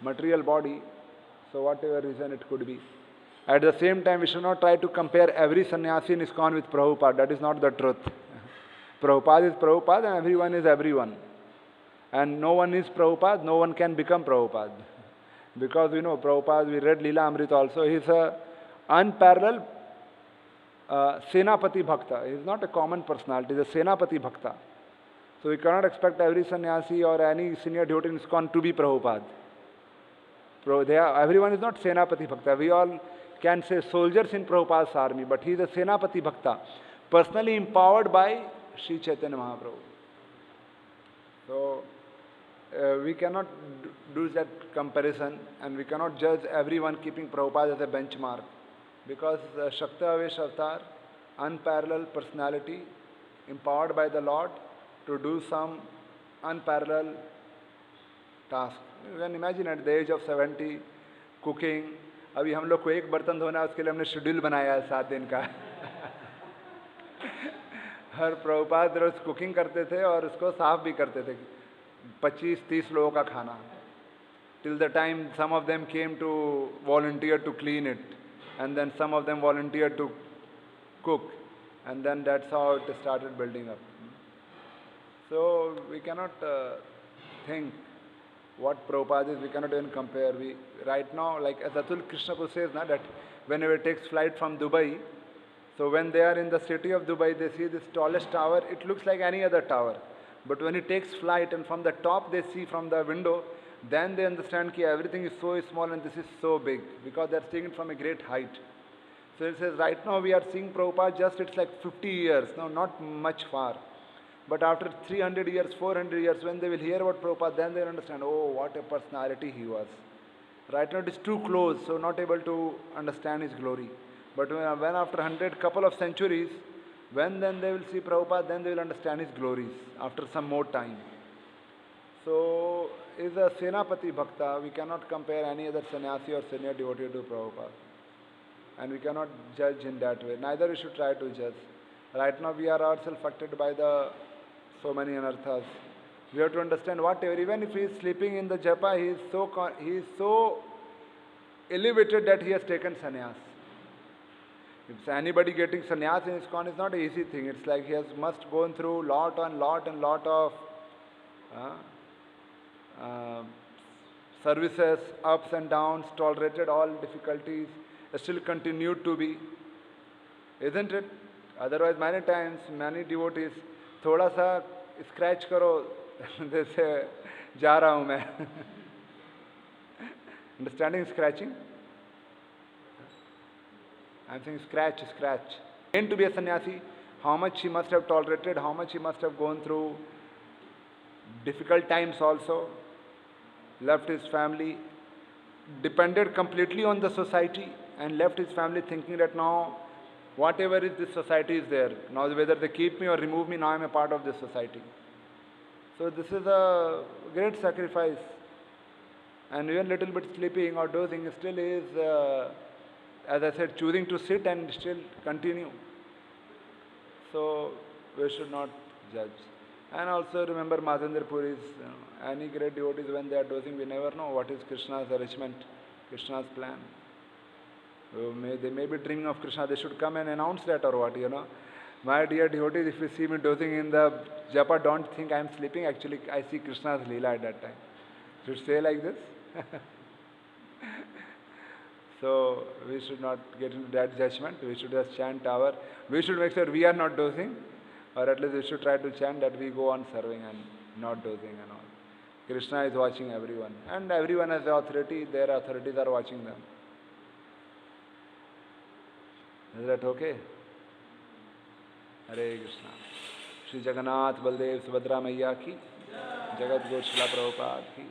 material body, so whatever reason it could be. At the same time, we should not try to compare every sannyasi in ISKCON with Prabhupada. That is not the truth. Prabhupada is Prabhupada and everyone is everyone. And no one is Prabhupada, no one can become Prabhupada. Because Prabhupada, we read Leela Amrita also, he is a unparalleled Senapati Bhakta. He is not a common personality, he is a Senapati Bhakta. So we cannot expect every sannyasi or any senior devotee in ISKCON to be Prabhupada. Everyone is not Senapati Bhakta. We all can say soldiers in Prabhupada's army, but he is a Senapati Bhakta, personally empowered by Sri Chaitanya Mahaprabhu. So we cannot do that comparison, and we cannot judge everyone keeping Prabhupada as a benchmark, because Shakta Avesh Avatar, unparalleled personality, empowered by the Lord to do some unparalleled task. You can imagine at the age of 70, cooking. अभी हम लोग को एक बर्तन धोना है, उसके लिए हमने शेड्यूल बनाया है 7 दिन का. हर प्रभुपाद रोज कुकिंग करते थे और उसको साफ भी करते थे. 25-30 लोगों का खाना. Till the time some of them came to volunteer to clean it, and then some of them volunteered to cook, and then that's how it started building up. So we cannot think what Prabhupada is, we cannot even compare. We right now, like as Atul Krishnapur says, that whenever it takes flight from Dubai, so when they are in the city of Dubai, they see this tallest tower, it looks like any other tower. But when it takes flight and from the top they see from the window, then they understand that everything is so small and this is so big, because they are seeing it from a great height. So it says right now we are seeing Prabhupada, just it's like 50 years, no, not much far. But after 300 years, 400 years, when they will hear about Prabhupada, then they will understand, oh, what a personality he was. Right now it is too close, so not able to understand his glory. But when after 100 couple of centuries, when then they will see Prabhupada, then they will understand his glories after some more time. So is a Senapati Bhakta. We cannot compare any other sannyasi or senior devotee to Prabhupada. And we cannot judge in that way. Neither we should try to judge. Right now we are ourselves affected by the so many anarthas. We have to understand whatever, even if he is sleeping in the japa, he is so elevated that he has taken sannyas. If anybody getting sannyas in ISKCON is not an easy thing. It's like he has must gone through lot of services, ups and downs, tolerated all difficulties, still continued to be. Isn't it? Otherwise, many times, many devotees, थोड़ा सा scratch करो, जैसे जा रहा हूँ मैं. Understanding scratching? I'm saying scratch. And to be a sannyasi, how much he must have tolerated, how much he must have gone through difficult times also, left his family, depended completely on the society, and left his family thinking that now whatever is this society is there. Now whether they keep me or remove me, now I am a part of this society. So this is a great sacrifice. And even little bit sleeping or dozing still is, as I said, choosing to sit and still continue. So we should not judge. And also remember Madhavendra Puri's, any great devotees when they are dozing, we never know what is Krishna's arrangement, Krishna's plan. They may be dreaming of Krishna, they should come and announce that or what, My dear devotees, if you see me dozing in the japa, don't think I am sleeping. Actually, I see Krishna's Leela at that time. Should say like this. So we should not get into that judgment. We should just chant our. We should make sure we are not dozing, or at least we should try to chant that we go on serving and not dozing and all. Krishna is watching everyone, and everyone has the authority. Their authorities are watching them. Is that okay? Hare Krishna. Shri Jagannath Baldev Subhadra Maiya ki, Jagat Guru Srila Prabhupada ki.